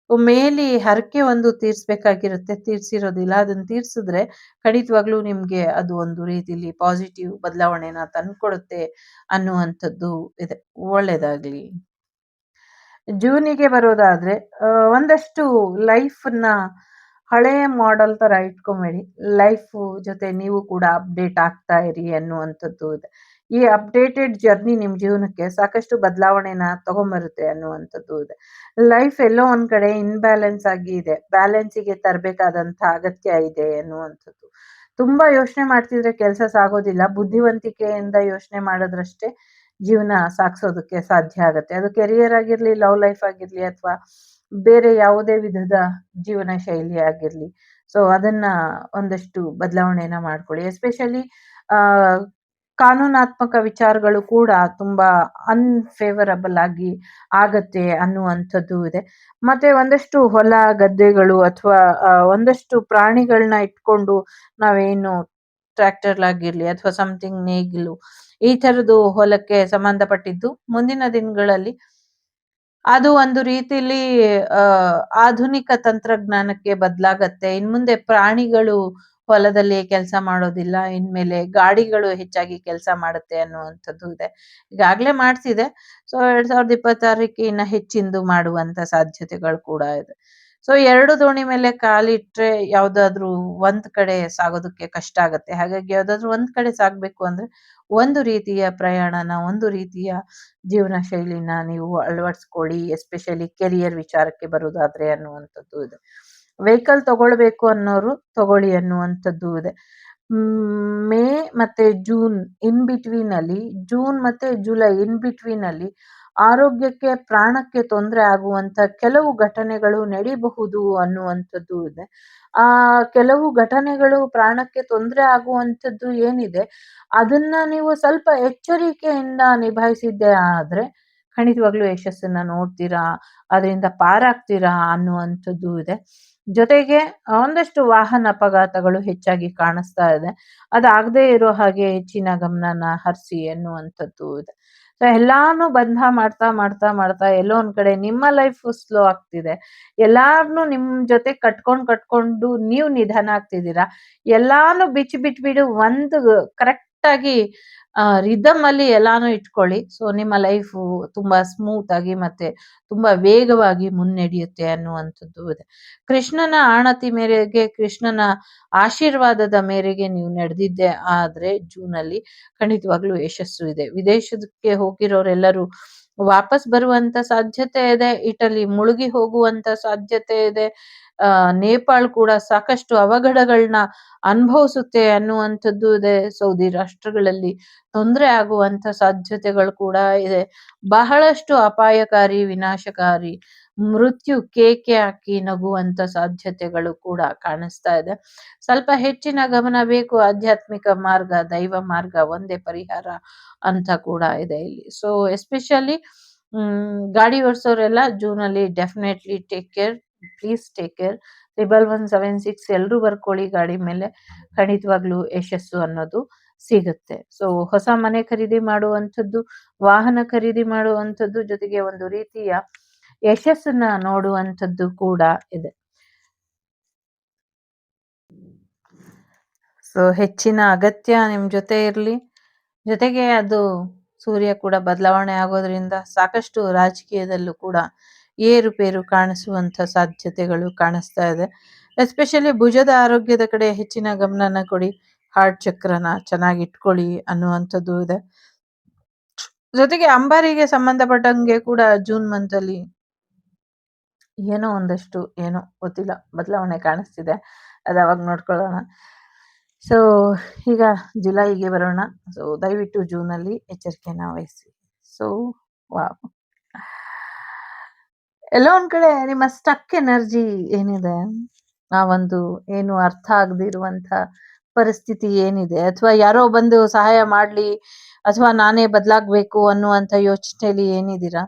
[SPEAKER 1] ಮೇಲಿ ಹರಕೆ ಒಂದು ತೀರ್ಸ್ಬೇಕಾಗಿರುತ್ತೆ, ತೀರ್ಸಿರೋದಿಲ್ಲ. ಅದನ್ನ ತೀರ್ಸಿದ್ರೆ ಖಂಡಿತವಾಗ್ಲೂ ನಿಮ್ಗೆ ಅದು ಒಂದು ರೀತಿಲಿ ಪಾಸಿಟಿವ್ ಬದಲಾವಣೆನ ತಂದ್ಕೊಡುತ್ತೆ ಅನ್ನುವಂಥದ್ದು ಇದೆ. ಒಳ್ಳೇದಾಗ್ಲಿ. ಜೂನಿಗೆ ಬರೋದಾದ್ರೆ ಒಂದಷ್ಟು ಲೈಫ್‌ನ ಹಳೆಯ ಮಾಡೆಲ್ ತರ ಇಟ್ಕೊಂಬೇಡಿ. ಲೈಫ್ ಜೊತೆ ನೀವು ಕೂಡ ಅಪ್ಡೇಟ್ ಆಗ್ತಾ ಇರಿ ಅನ್ನುವಂಥದ್ದು ಇದೆ. ಈ ಅಪ್ಡೇಟೆಡ್ ಜರ್ನಿ ನಿಮ್ ಜೀವನಕ್ಕೆ ಸಾಕಷ್ಟು ಬದಲಾವಣೆನ ತಗೊಂಬರುತ್ತೆ ಅನ್ನುವಂಥದ್ದು ಇದೆ. ಲೈಫ್ ಎಲ್ಲೋ ಒಂದ್ ಕಡೆ ಇನ್‌ಬ್ಯಾಲೆನ್ಸ್ ಆಗಿ ಇದೆ. ಬ್ಯಾಲೆನ್ಸಿಗೆ ತರಬೇಕಾದಂತ ಅಗತ್ಯ ಇದೆ ಅನ್ನುವಂಥದ್ದು. ತುಂಬಾ ಯೋಚನೆ ಮಾಡ್ತಿದ್ರೆ ಕೆಲಸ ಸಾಗೋದಿಲ್ಲ. ಬುದ್ಧಿವಂತಿಕೆಯಿಂದ ಯೋಚನೆ ಮಾಡಿದ್ರಷ್ಟೇ ಜೀವನ ಸಾಗಿಸೋದಕ್ಕೆ ಸಾಧ್ಯ ಆಗತ್ತೆ. ಅದು ಕೆರಿಯರ್ ಆಗಿರ್ಲಿ, ಲವ್ ಲೈಫ್ ಆಗಿರ್ಲಿ ಅಥವಾ ಬೇರೆ ಯಾವುದೇ ವಿಧದ ಜೀವನ ಶೈಲಿ ಆಗಿರ್ಲಿ. ಸೊ ಅದನ್ನ ಒಂದಷ್ಟು ಬದಲಾವಣೆನ ಮಾಡ್ಕೊಳ್ಳಿ. ಎಸ್ಪೆಷಲಿ ಆ ಕಾನೂನಾತ್ಮಕ ವಿಚಾರಗಳು ಕೂಡ ತುಂಬಾ ಅನ್‌ಫೇವರಬಲ್ ಆಗಿ ಆಗತ್ತೆ ಅನ್ನುವಂಥದ್ದು ಇದೆ. ಮತ್ತೆ ಒಂದಷ್ಟು ಹೊಲ ಗದ್ದೆಗಳು ಅಥವಾ ಒಂದಷ್ಟು ಪ್ರಾಣಿಗಳನ್ನ ಇಟ್ಕೊಂಡು ನಾವೇನು ಟ್ರ್ಯಾಕ್ಟರ್‌ಲಾಗಿರ್ಲಿ ಅಥವಾ ಸಮಥಿಂಗ್ ನೇಗಿಲು ಈ ತರದ್ದು ಹೊಲಕ್ಕೆ ಸಂಬಂಧಪಟ್ಟಿದ್ದು ಮುಂದಿನ ದಿನಗಳಲ್ಲಿ ಅದು ಒಂದು ರೀತಿಲಿ ಆಧುನಿಕ ತಂತ್ರಜ್ಞಾನಕ್ಕೆ ಬದಲಾಗತ್ತೆ. ಇನ್ಮುಂದೆ ಪ್ರಾಣಿಗಳು ಹೊಲದಲ್ಲಿ ಕೆಲಸ ಮಾಡೋದಿಲ್ಲ. ಇನ್ಮೇಲೆ ಗಾಡಿಗಳು ಹೆಚ್ಚಾಗಿ ಕೆಲಸ ಮಾಡುತ್ತೆ ಅನ್ನುವಂಥದ್ದು ಇದೆ. ಈಗಾಗ್ಲೇ ಮಾಡ್ತಿದೆ. ಸೊ 2026ಕ್ಕೆ ಇನ್ನ ಹೆಚ್ಚಿಂದು ಮಾಡುವಂತ ಸಾಧ್ಯತೆಗಳು ಕೂಡ ಇದೆ. ಸೊ 2 ದೋಣಿ ಮೇಲೆ ಕಾಲಿಟ್ರೆ ಯಾವ್ದಾದ್ರೂ ಒಂದ್ ಕಡೆ ಸಾಗೋದಕ್ಕೆ ಕಷ್ಟ ಆಗತ್ತೆ. ಹಾಗಾಗಿ ಯಾವ್ದಾದ್ರು ಒಂದ್ ಕಡೆ ಸಾಗ್ಬೇಕು ಅಂದ್ರೆ ಒಂದು ರೀತಿಯ ಪ್ರಯಾಣನ, ಒಂದು ರೀತಿಯ ಜೀವನ ಶೈಲಿನ ನೀವು ಅಳವಡಿಸ್ಕೊಳ್ಳಿ. ಎಸ್ಪೆಷಲಿ ಕೆರಿಯರ್ ವಿಚಾರಕ್ಕೆ ಬರುವುದಾದ್ರೆ ಅನ್ನುವಂಥದ್ದು ಇದೆ. ವೆಹಿಕಲ್ ತಗೊಳ್ಬೇಕು ಅನ್ನೋರು ತಗೊಳ್ಳಿ ಅನ್ನುವಂಥದ್ದು ಇದೆ. ಮೇ ಮತ್ತೆ ಜೂನ್ ಇನ್ ಬಿಟ್ವೀನ್ ಅಲ್ಲಿ, ಜೂನ್ ಮತ್ತೆ ಜುಲೈ ಇನ್ ಬಿಟ್ವೀನ್ ಅಲ್ಲಿ ಆರೋಗ್ಯಕ್ಕೆ ಪ್ರಾಣಕ್ಕೆ ತೊಂದರೆ ಆಗುವಂತ ಕೆಲವು ಘಟನೆಗಳು ನಡಿಬಹುದು ಅನ್ನುವಂಥದ್ದು ಇದೆ. ಆ ಕೆಲವು ಘಟನೆಗಳು ಪ್ರಾಣಕ್ಕೆ ತೊಂದರೆ ಆಗುವಂಥದ್ದು ಏನಿದೆ ಅದನ್ನ ನೀವು ಸ್ವಲ್ಪ ಎಚ್ಚರಿಕೆಯಿಂದ ನಿಭಾಯಿಸಿದ್ದೆ ಆದ್ರೆ ಖಂಡಿತವಾಗ್ಲೂ ಯಶಸ್ಸನ್ನ ನೋಡ್ತೀರಾ, ಅದರಿಂದ ಪಾರಾಗ್ತೀರಾ ಅನ್ನುವಂಥದ್ದು ಇದೆ. ಜೊತೆಗೆ ಒಂದಷ್ಟು ವಾಹನ ಅಪಘಾತಗಳು ಹೆಚ್ಚಾಗಿ ಕಾಣಿಸ್ತಾ ಇದೆ. ಅದಾಗದೇ ಇರೋ ಹಾಗೆ ಹೆಚ್ಚಿನ ಗಮನನ ಹರಿಸಿ ಎನ್ನುವಂಥದ್ದು ಇದೆ. ಸೊ ಎಲ್ಲಾನು ಬಂಧ ಮಾಡ್ತಾ ಮಾಡ್ತಾ ಮಾಡ್ತಾ ಎಲ್ಲೋ ಒಂದ್ ಕಡೆ ನಿಮ್ಮ ಲೈಫ್ ಸ್ಲೋ ಆಗ್ತಿದೆ. ಎಲ್ಲಾರ್ನು ನಿಮ್ ಜೊತೆ ಕಟ್ಕೊಂಡು ನೀವು ನಿಧಾನ ಆಗ್ತಿದ್ದೀರಾ. ಎಲ್ಲಾನು ಬಿಟ್ಬಿಡು ಒಂದು ಕರೆಕ್ಟ್ ಆಗಿ ರಿದಮ್ ಅಲ್ಲಿ ಎಲ್ಲಾನು ಇಟ್ಕೊಳ್ಳಿ. ಸೊ ನಿಮ್ಮ ಲೈಫು ತುಂಬಾ ಸ್ಮೂತ್ ಆಗಿ ಮತ್ತೆ ತುಂಬಾ ವೇಗವಾಗಿ ಮುನ್ನಡೆಯುತ್ತೆ ಅನ್ನುವಂಥದ್ದು ಇದೆ. ಕೃಷ್ಣನ ಆಣತಿ ಮೇರೆಗೆ, ಕೃಷ್ಣನ ಆಶೀರ್ವಾದದ ಮೇರೆಗೆ ನೀವು ನಡೆದಿದ್ದೆ ಆದ್ರೆ ಜೂನ್ ಅಲ್ಲಿ ಖಂಡಿತವಾಗ್ಲೂ ಯಶಸ್ಸು ಇದೆ. ವಿದೇಶಕ್ಕೆ ಹೋಗಿರೋರೆಲ್ಲರೂ ವಾಪಸ್ ಬರುವಂತ ಸಾಧ್ಯತೆ ಇದೆ. ಇಟಲಿ ಮುಳುಗಿ ಹೋಗುವಂತ ಸಾಧ್ಯತೆ ಇದೆ. ನೇಪಾಳ್ ಕೂಡ ಸಾಕಷ್ಟು ಅವಘಡಗಳನ್ನ ಅನುಭವಿಸುತ್ತೆ ಅನ್ನುವಂಥದ್ದು ಇದೆ. ಸೌದಿ ರಾಷ್ಟ್ರಗಳಲ್ಲಿ ತೊಂದರೆ ಆಗುವಂತ ಸಾಧ್ಯತೆಗಳು ಕೂಡ ಇದೆ. ಬಹಳಷ್ಟು ಅಪಾಯಕಾರಿ, ವಿನಾಶಕಾರಿ ಮೃತ್ಯು ಕೇಕೆ ಹಾಕಿ ನಗುವಂತ ಸಾಧ್ಯತೆಗಳು ಕೂಡ ಕಾಣಿಸ್ತಾ ಇದೆ. ಸ್ವಲ್ಪ ಹೆಚ್ಚಿನ ಗಮನ ಬೇಕು. ಆಧ್ಯಾತ್ಮಿಕ ಮಾರ್ಗ, ದೈವ ಮಾರ್ಗ ಒಂದೇ ಪರಿಹಾರ ಅಂತ ಕೂಡ ಇದೆ ಇಲ್ಲಿ. ಸೊ ಎಸ್ಪೆಷಲಿ ಗಾಡಿ ಓಡಿಸೋರೆಲ್ಲ ಜೂನ್ ಅಲ್ಲಿ definitely take care. Please take care. 11176 ಎಲ್ರೂ ಬರ್ಕೊಳ್ಳಿ ಗಾಡಿ ಮೇಲೆ. ಖಂಡಿತವಾಗ್ಲೂ ಯಶಸ್ಸು ಅನ್ನೋದು ಸಿಗುತ್ತೆ. ಸೊ ಹೊಸ ಮನೆ ಖರೀದಿ ಮಾಡುವಂಥದ್ದು, ವಾಹನ ಖರೀದಿ ಮಾಡುವಂಥದ್ದು, ಜೊತೆಗೆ ಒಂದು ರೀತಿಯ ಯಶಸ್ಸನ್ನ ನೋಡುವಂಥದ್ದು ಕೂಡ ಇದೆ. ಸೊ ಹೆಚ್ಚಿನ ಅಗತ್ಯ ನಿಮ್ ಜೊತೆ ಇರ್ಲಿ. ಜೊತೆಗೆ ಅದು ಸೂರ್ಯ ಕೂಡ ಬದಲಾವಣೆ ಆಗೋದ್ರಿಂದ ಸಾಕಷ್ಟು ರಾಜಕೀಯದಲ್ಲೂ ಕೂಡ ಏರುಪೇರು ಕಾಣಿಸುವಂತ ಸಾಧ್ಯತೆಗಳು ಕಾಣಿಸ್ತಾ ಇದೆ. ಎಸ್ಪೆಷಲಿ ಭುಜದ ಆರೋಗ್ಯದ ಕಡೆ ಹೆಚ್ಚಿನ ಗಮನನ ಕೊಡಿ. ಹಾರ್ಟ್ ಚಕ್ರನ ಚೆನ್ನಾಗಿ ಇಟ್ಕೊಳ್ಳಿ ಅನ್ನುವಂಥದ್ದು ಇದೆ. ಜೊತೆಗೆ ಅಂಬಾರಿಗೆ ಸಂಬಂಧಪಟ್ಟಂಗೆ ಕೂಡ ಜೂನ್ ಮಂತ್ ಅಲ್ಲಿ ಏನೋ ಒಂದಷ್ಟು ಏನೋ ಗೊತ್ತಿಲ್ಲ ಬದಲಾವಣೆ ಕಾಣಿಸ್ತಿದೆ. ಅದು ಅವಾಗ ನೋಡ್ಕೊಳ್ಳೋಣ. ಸೊ ಈಗ ಜುಲೈಗೆ ಬರೋಣ. ಸೊ ದಯವಿಟ್ಟು ಜೂನ್ ಅಲ್ಲಿ ಎಚ್ಚರಿಕೆನ ವಹಿಸಿ. ಸೊ ವಾವ್, ಎಲ್ಲೋ ಒಂದ್ ಕಡೆ ನಿಮ್ಮ ಸ್ಟಕ್ ಎನರ್ಜಿ ಏನಿದೆ, ಆ ಒಂದು ಏನು ಅರ್ಥ ಆಗದಿರುವಂತ ಪರಿಸ್ಥಿತಿ ಏನಿದೆ, ಅಥವಾ ಯಾರೋ ಬಂದು ಸಹಾಯ ಮಾಡ್ಲಿ ಅಥವಾ ನಾನೇ ಬದಲಾಗ್ಬೇಕು ಅನ್ನುವಂತ ಯೋಚನೆಯಲ್ಲಿ ಏನಿದ್ದೀರಾ,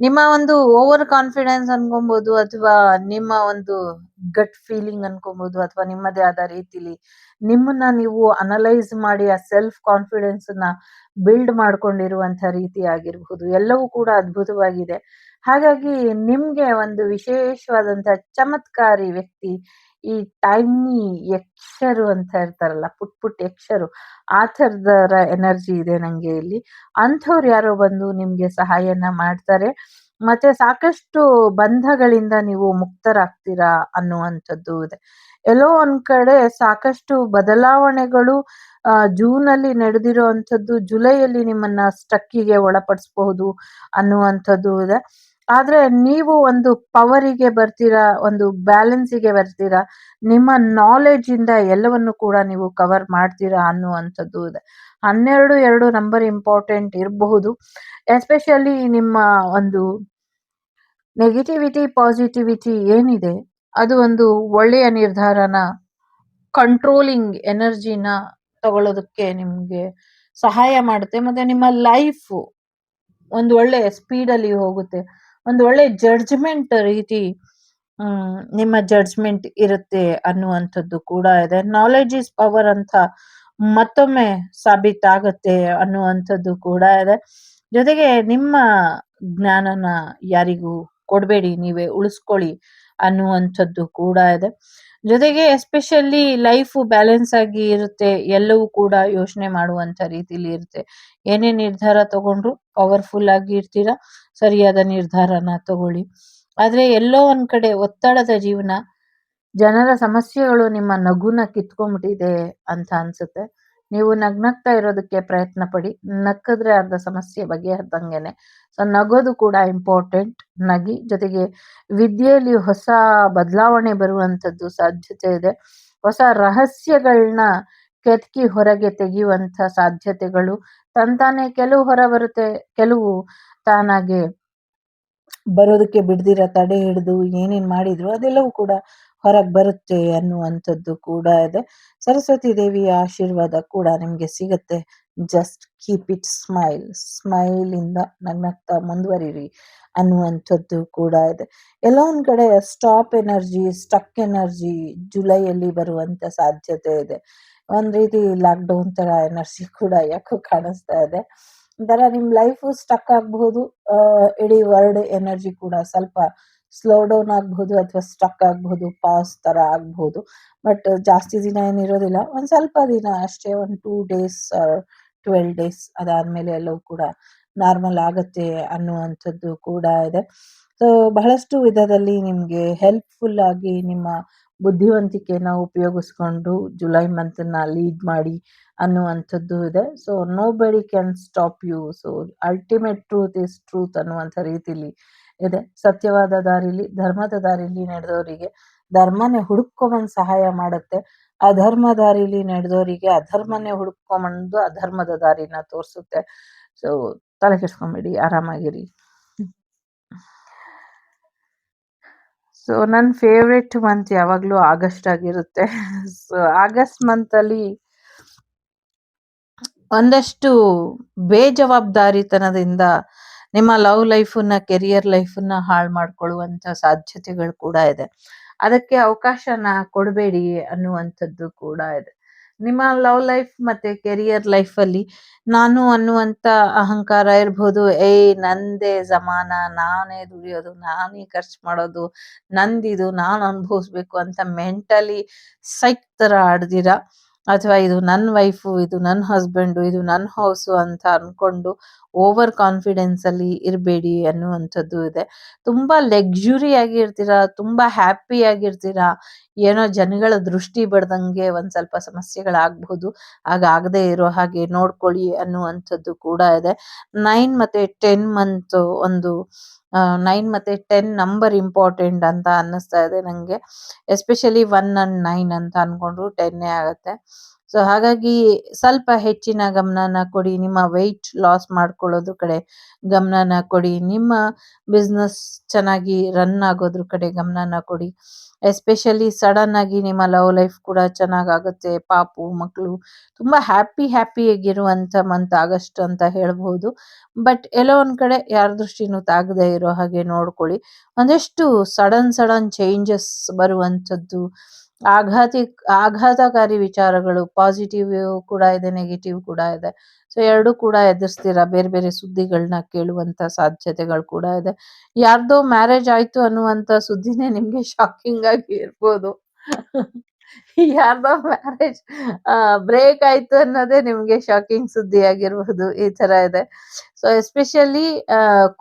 [SPEAKER 1] ನಿಮ್ಮ ಒಂದು ಓವರ್ ಕಾನ್ಫಿಡೆನ್ಸ್ ಅನ್ಕೊಬಹುದು, ಅಥವಾ ನಿಮ್ಮ ಒಂದು ಗಟ್ ಫೀಲಿಂಗ್ ಅನ್ಕೊಬಹುದು, ಅಥವಾ ನಿಮ್ಮದೇ ಆದ ರೀತಿಲಿ ನಿಮ್ಮನ್ನ ನೀವು ಅನಲೈಸ್ ಮಾಡಿ ಆ ಸೆಲ್ಫ್ ಕಾನ್ಫಿಡೆನ್ಸ್ ನ ಬಿಲ್ಡ್ ಮಾಡ್ಕೊಂಡಿರುವಂತ ರೀತಿ ಆಗಿರಬಹುದು. ಎಲ್ಲವೂ ಕೂಡ ಅದ್ಭುತವಾಗಿದೆ. ಹಾಗಾಗಿ ನಿಮ್ಗೆ ಒಂದು ವಿಶೇಷವಾದಂತ ಚಮತ್ಕಾರಿ ವ್ಯಕ್ತಿ, ಈ ಟೈನಿ ಯಕ್ಷರು ಅಂತ ಇರ್ತಾರಲ್ಲ, ಪುಟ್ ಯಕ್ಷರು, ಆ ಥರದರ ಎನರ್ಜಿ ಇದೆ ನಂಗೆ ಇಲ್ಲಿ. ಅಂಥವ್ರು ಯಾರೋ ಬಂದು ನಿಮ್ಗೆ ಸಹಾಯನ ಮಾಡ್ತಾರೆ. ಮತ್ತೆ ಸಾಕಷ್ಟು ಬಂಧಗಳಿಂದ ನೀವು ಮುಕ್ತರಾಗ್ತೀರಾ ಅನ್ನುವಂಥದ್ದು ಇದೆ. ಎಲ್ಲೋ ಒಂದ್ ಕಡೆ ಸಾಕಷ್ಟು ಬದಲಾವಣೆಗಳು ಜೂನ್ ಅಲ್ಲಿ ನಡೆದಿರೋ ಅಂಥದ್ದು ಜುಲೈಯಲ್ಲಿ ನಿಮ್ಮನ್ನ ಸ್ಟಕ್ಕಿಗೆ ಒಳಪಡಿಸಬಹುದು ಅನ್ನುವಂಥದ್ದು ಇದೆ. ಆದ್ರೆ ನೀವು ಒಂದು ಪವರಿಗೆ ಬರ್ತೀರಾ, ಒಂದು ಬ್ಯಾಲೆನ್ಸಿಗೆ ಬರ್ತೀರಾ. ನಿಮ್ಮ ನಾಲೆಡ್ಜ್ ಇಂದ ಎಲ್ಲವನ್ನು ಕೂಡ ನೀವು ಕವರ್ ಮಾಡ್ತೀರಾ ಅನ್ನುವಂಥದ್ದು ಇದೆ. 12 ನಂಬರ್ ಇಂಪಾರ್ಟೆಂಟ್ ಇರಬಹುದು. ಎಸ್ಪೆಷಲಿ ನಿಮ್ಮ ಒಂದು ನೆಗೆಟಿವಿಟಿ ಪಾಸಿಟಿವಿಟಿ ಏನಿದೆ ಅದು ಒಂದು ಒಳ್ಳೆಯ ನಿರ್ಧಾರನ, ಕಂಟ್ರೋಲಿಂಗ್ ಎನರ್ಜಿನ ತಗೊಳ್ಳೋದಕ್ಕೆ ನಿಮ್ಗೆ ಸಹಾಯ ಮಾಡುತ್ತೆ. ಮತ್ತೆ ನಿಮ್ಮ ಲೈಫ್ ಒಂದು ಒಳ್ಳೆ ಸ್ಪೀಡ್ ಅಲ್ಲಿ ಹೋಗುತ್ತೆ. ಒಂದು ಒಳ್ಳೆ ಜಡ್ಜ್ಮೆಂಟ್ ರೀತಿ ನಿಮ್ಮ ಜಡ್ಜ್ಮೆಂಟ್ ಇರುತ್ತೆ ಅನ್ನುವಂಥದ್ದು ಕೂಡ ಇದೆ. ನಾಲೆಡ್ಜ್ ಇಸ್ ಪವರ್ ಅಂತ ಮತ್ತೊಮ್ಮೆ ಸಾಬೀತಾಗತ್ತೆ ಅನ್ನುವಂಥದ್ದು ಕೂಡ ಇದೆ. ಜೊತೆಗೆ ನಿಮ್ಮ ಜ್ಞಾನನ ಯಾರಿಗೂ ಕೊಡಬೇಡಿ, ನೀವೇ ಉಳಿಸ್ಕೊಳ್ಳಿ ಅನ್ನುವಂಥದ್ದು ಕೂಡ ಇದೆ. ಜೊತೆಗೆ ಎಸ್ಪೆಷಲಿ ಲೈಫು ಬ್ಯಾಲೆನ್ಸ್ ಆಗಿ ಇರುತ್ತೆ, ಎಲ್ಲವೂ ಕೂಡ ಯೋಚನೆ ಮಾಡುವಂಥ ರೀತಿಲಿ ಇರುತ್ತೆ. ಏನೇ ನಿರ್ಧಾರ ತಗೊಂಡ್ರು ಪವರ್ಫುಲ್ ಆಗಿ ಇರ್ತೀರಾ, ಸರಿಯಾದ ನಿರ್ಧಾರನ ತಗೊಳ್ಳಿ. ಆದ್ರೆ ಎಲ್ಲೋ ಒಂದ್ ಕಡೆ ಒತ್ತಡದ ಜೀವನ, ಜನರ ಸಮಸ್ಯೆಗಳು ನಿಮ್ಮ ನಗುನ ಕಿತ್ಕೊಂಡ್ಬಿಟ್ಟಿದೆ ಅಂತ ಅನ್ಸುತ್ತೆ. ನೀವು ನಗ್ನಗ್ತಾ ಇರೋದಕ್ಕೆ ಪ್ರಯತ್ನ ಪಡಿ. ನಕ್ಕಿದ್ರೆ ಅರ್ಧ ಸಮಸ್ಯೆ ಬಗೆಹರ್ದಂಗೆನೆ. ಸೊ ನಗೋದು ಕೂಡ ಇಂಪಾರ್ಟೆಂಟ್. ನಗಿ. ಜೊತೆಗೆ ವಿದ್ಯೆಯಲ್ಲಿ ಹೊಸ ಬದಲಾವಣೆ ಬರುವಂಥದ್ದು ಸಾಧ್ಯತೆ ಇದೆ. ಹೊಸ ರಹಸ್ಯಗಳನ್ನ ಕೆದಕಿ ಹೊರಗೆ ತೆಗೆಯುವಂಥ ಸಾಧ್ಯತೆಗಳು ತಂತಾನೆ ಕೆಲವು ಹೊರ ಬರುತ್ತೆ, ಕೆಲವು ತಾನಾಗೆ ಬರೋದಕ್ಕೆ ಬಿಡ್ದಿರ ತಡೆ ಹಿಡಿದು ಏನೇನ್ ಮಾಡಿದ್ರು ಅದೆಲ್ಲವೂ ಕೂಡ ಹೊರಗೆ ಬರುತ್ತೆ ಅನ್ನುವಂಥದ್ದು ಕೂಡ ಇದೆ. ಸರಸ್ವತಿ ದೇವಿಯ ಆಶೀರ್ವಾದ ಕೂಡ ನಿಮ್ಗೆ ಸಿಗತ್ತೆ. Just keep it smile. Smile ಇಂದ ನಗ್ನಗ್ತಾ ಮುಂದುವರಿರಿ ಅನ್ನುವಂಥದ್ದು ಕೂಡ ಇದೆ. ಎಲ್ಲೋ ಒಂದ್ ಕಡೆ ಸ್ಟಾಪ್ ಎನರ್ಜಿ, ಸ್ಟಕ್ ಎನರ್ಜಿ ಜುಲೈಯಲ್ಲಿ ಬರುವಂತ ಸಾಧ್ಯತೆ ಇದೆ. ಒಂದ್ ರೀತಿ ಲಾಕ್ಡೌನ್ ತರ ಎನರ್ಜಿ ಕೂಡ ಯಾಕೋ ಕಾಣಿಸ್ತಾ ಇದೆ. ಒಂಥರ ನಿಮ್ ಲೈಫ್ ಸ್ಟಕ್ ಆಗಬಹುದು. ಇಡೀ ವರ್ಲ್ಡ್ ಎನರ್ಜಿ ಕೂಡ ಸ್ವಲ್ಪ ಸ್ಲೋ ಡೌನ್ ಆಗಬಹುದು ಅಥವಾ ಸ್ಟಕ್ ಆಗಬಹುದು, ಪಾಸ್ ತರ ಆಗಬಹುದು. ಬಟ್ ಜಾಸ್ತಿ ದಿನ ಏನಿರೋದಿಲ್ಲ, ಒಂದ್ ಸ್ವಲ್ಪ ದಿನ ಅಷ್ಟೇ, ಒಂದು 2 ಡೇಸ್ 12 ಡೇಸ್, ಅದಾದ್ಮೇಲೆ ಎಲ್ಲವೂ ಕೂಡ ನಾರ್ಮಲ್ ಆಗತ್ತೆ ಅನ್ನುವಂಥದ್ದು ಕೂಡ ಇದೆ. ಸೊ ಬಹಳಷ್ಟು ವಿಧದಲ್ಲಿ ನಿಮ್ಗೆ ಹೆಲ್ಪ್ಫುಲ್ ಆಗಿ ನಿಮ್ಮ ಬುದ್ಧಿವಂತಿಕೆನ ಉಪಯೋಗಿಸ್ಕೊಂಡು ಜುಲೈ ಮಂತನ್ನ ಲೀಡ್ ಮಾಡಿ ಅನ್ನುವಂಥದ್ದು ಇದೆ. So nobody can stop you. So ultimate truth is truth ಅನ್ನುವಂಥ ರೀತಿಲಿ ಇದೆ. ಸತ್ಯವಾದ ದಾರಿಲಿ, ಧರ್ಮದ ದಾರಿಲಿ ನಡೆದವರಿಗೆ ಧರ್ಮನೇ ಹುಡುಕೊಂಬಂದು ಸಹಾಯ ಮಾಡುತ್ತೆ. ಅಧರ್ಮ ದಾರಿಲಿ ನಡೆದವರಿಗೆ ಅಧರ್ಮನೇ ಹುಡುಕೊಂಬಂದು ಅಧರ್ಮದ ದಾರಿನ ತೋರಿಸುತ್ತೆ. ಸೊ ತಲೆ ಕೆಡ್ಸ್ಕೊಂಬೇಡಿ, ಆರಾಮಾಗಿರಿ. ಸೊ ನನ್ನ ಫೇವ್ರೆಟ್ ಮಂತ್ ಯಾವಾಗ್ಲೂ ಆಗಸ್ಟ್ ಆಗಿರುತ್ತೆ. ಸೊ ಆಗಸ್ಟ್ ಮಂತ್ ಅಲ್ಲಿ ಒಂದಷ್ಟು ಬೇಜವಾಬ್ದಾರಿತನದಿಂದ ನಿಮ್ಮ ಲವ್ ಲೈಫನ್ನ, ಕೆರಿಯರ್ ಲೈಫನ್ನ ಹಾಳು ಮಾಡ್ಕೊಳ್ಳುವಂತ ಸಾಧ್ಯತೆಗಳು ಕೂಡ ಇದೆ. ಅದಕ್ಕೆ ಅವಕಾಶನ ಕೊಡಬೇಡಿ ಅನ್ನುವಂಥದ್ದು ಕೂಡ ಇದೆ. ನಿಮ್ಮ ಲವ್ ಲೈಫ್ ಮತ್ತೆ ಕೆರಿಯರ್ ಲೈಫಲ್ಲಿ ನಾನು ಅನ್ನುವಂಥ ಅಹಂಕಾರ ಇರ್ಬೋದು. ನಂದೇ ಜಮಾನ, ನಾನೇ ದುಡಿಯೋದು, ನಾನೇ ಖರ್ಚು ಮಾಡೋದು, ನಂದಿದು ನಾನು ಅನುಭವಿಸ್ಬೇಕು ಅಂತ ಮೆಂಟಲಿ ಸೈಕ್ ಥರ ಆಡ್ದಿರ, ಅಥವಾ ಇದು ನನ್ನ ವೈಫು, ಇದು ನನ್ನ ಹಸ್ಬೆಂಡು, ಇದು ನನ್ನ ಹೌಸು ಅಂತ ಅನ್ಕೊಂಡು ಓವರ್ ಕಾನ್ಫಿಡೆನ್ಸ್ ಅಲ್ಲಿ ಇರಬೇಡಿ ಅನ್ನುವಂಥದ್ದು ಇದೆ. ತುಂಬಾ ಲಕ್ಸುರಿ ಆಗಿರ್ತೀರಾ, ತುಂಬಾ ಹ್ಯಾಪಿ ಆಗಿರ್ತೀರಾ. ಏನೋ ಜನಗಳ ದೃಷ್ಟಿ ಬಡ್ದಂಗೆ ಒಂದ್ ಸ್ವಲ್ಪ ಸಮಸ್ಯೆಗಳಾಗಬಹುದು. ಆಗದೆ ಇರೋ ಹಾಗೆ ನೋಡ್ಕೊಳ್ಳಿ ಅನ್ನುವಂಥದ್ದು ಕೂಡ ಇದೆ. 9 ಮತ್ತೆ 10 ಮಂತ್ ಒಂದು 9 ಮತ್ತೆ 10 ನಂಬರ್ ಇಂಪಾರ್ಟೆಂಟ್ ಅಂತ ಅನ್ನಿಸ್ತಾ ಇದೆ ನಂಗೆ. ಎಸ್ಪೆಷಲಿ 1 and 9 ಅಂತ ಅನ್ಕೊಂಡ್ರು 10 ಆಗತ್ತೆ. ಸೊ ಹಾಗಾಗಿ ಸ್ವಲ್ಪ ಹೆಚ್ಚಿನ ಗಮನನ ಕೊಡಿ. ನಿಮ್ಮ ವೆಯ್ಟ್ ಲಾಸ್ ಮಾಡ್ಕೊಳ್ಳೋದ್ರ ಕಡೆ ಗಮನನ ಕೊಡಿ. ನಿಮ್ಮ ಬಿಸ್ನೆಸ್ ಚೆನ್ನಾಗಿ ರನ್ ಆಗೋದ್ರ ಕಡೆ ಗಮನನ ಕೊಡಿ. ಎಸ್ಪೆಷಲಿ ಸಡನ್ ಆಗಿ ನಿಮ್ಮ ಲವ್ ಲೈಫ್ ಕೂಡ ಚೆನ್ನಾಗಾಗುತ್ತೆ. ಪಾಪು ಮಕ್ಕಳು ತುಂಬಾ ಹ್ಯಾಪಿ ಆಗಿರುವಂತ ಮಂತ್ ಆಗಸ್ಟ್ ಅಂತ ಹೇಳ್ಬಹುದು. ಬಟ್ ಎಲ್ಲೋ ಒಂದ್ ಕಡೆ ಯಾರ ದೃಷ್ಟಿನೂ ತಾಗದೆ ಇರೋ ಹಾಗೆ ನೋಡ್ಕೊಳ್ಳಿ. ಒಂದಷ್ಟು ಸಡನ್ ಚೇಂಜಸ್ ಬರುವಂಥದ್ದು, ಆಘಾತಕಾರಿ ವಿಚಾರಗಳು, ಪಾಸಿಟಿವ್ ಕೂಡ ಇದೆ, ನೆಗೆಟಿವ್ ಕೂಡ ಇದೆ. ಸೊ ಎರಡೂ ಕೂಡ ಎದುರಿಸ್ತೀರಾ. ಬೇರೆ ಬೇರೆ ಸುದ್ದಿಗಳನ್ನ ಕೇಳುವಂತ ಸಾಧ್ಯತೆಗಳು ಕೂಡ ಇದೆ. ಯಾರ್ದೋ ಮ್ಯಾರೇಜ್ ಆಯ್ತು ಅನ್ನುವಂತ ಸುದ್ದಿನೇ ನಿಮ್ಗೆ ಶಾಕಿಂಗ್ ಆಗಿ ಇರ್ಬೋದು. ಯಾರ್ದೋ ಮ್ಯಾರೇಜ್ ಬ್ರೇಕ್ ಆಯ್ತು ಅನ್ನೋದೇ ನಿಮ್ಗೆ ಶಾಕಿಂಗ್ ಸುದ್ದಿ ಆಗಿರ್ಬಹುದು. ಈ ತರ ಇದೆ. ಸೊ ಎಸ್ಪೆಷಲಿ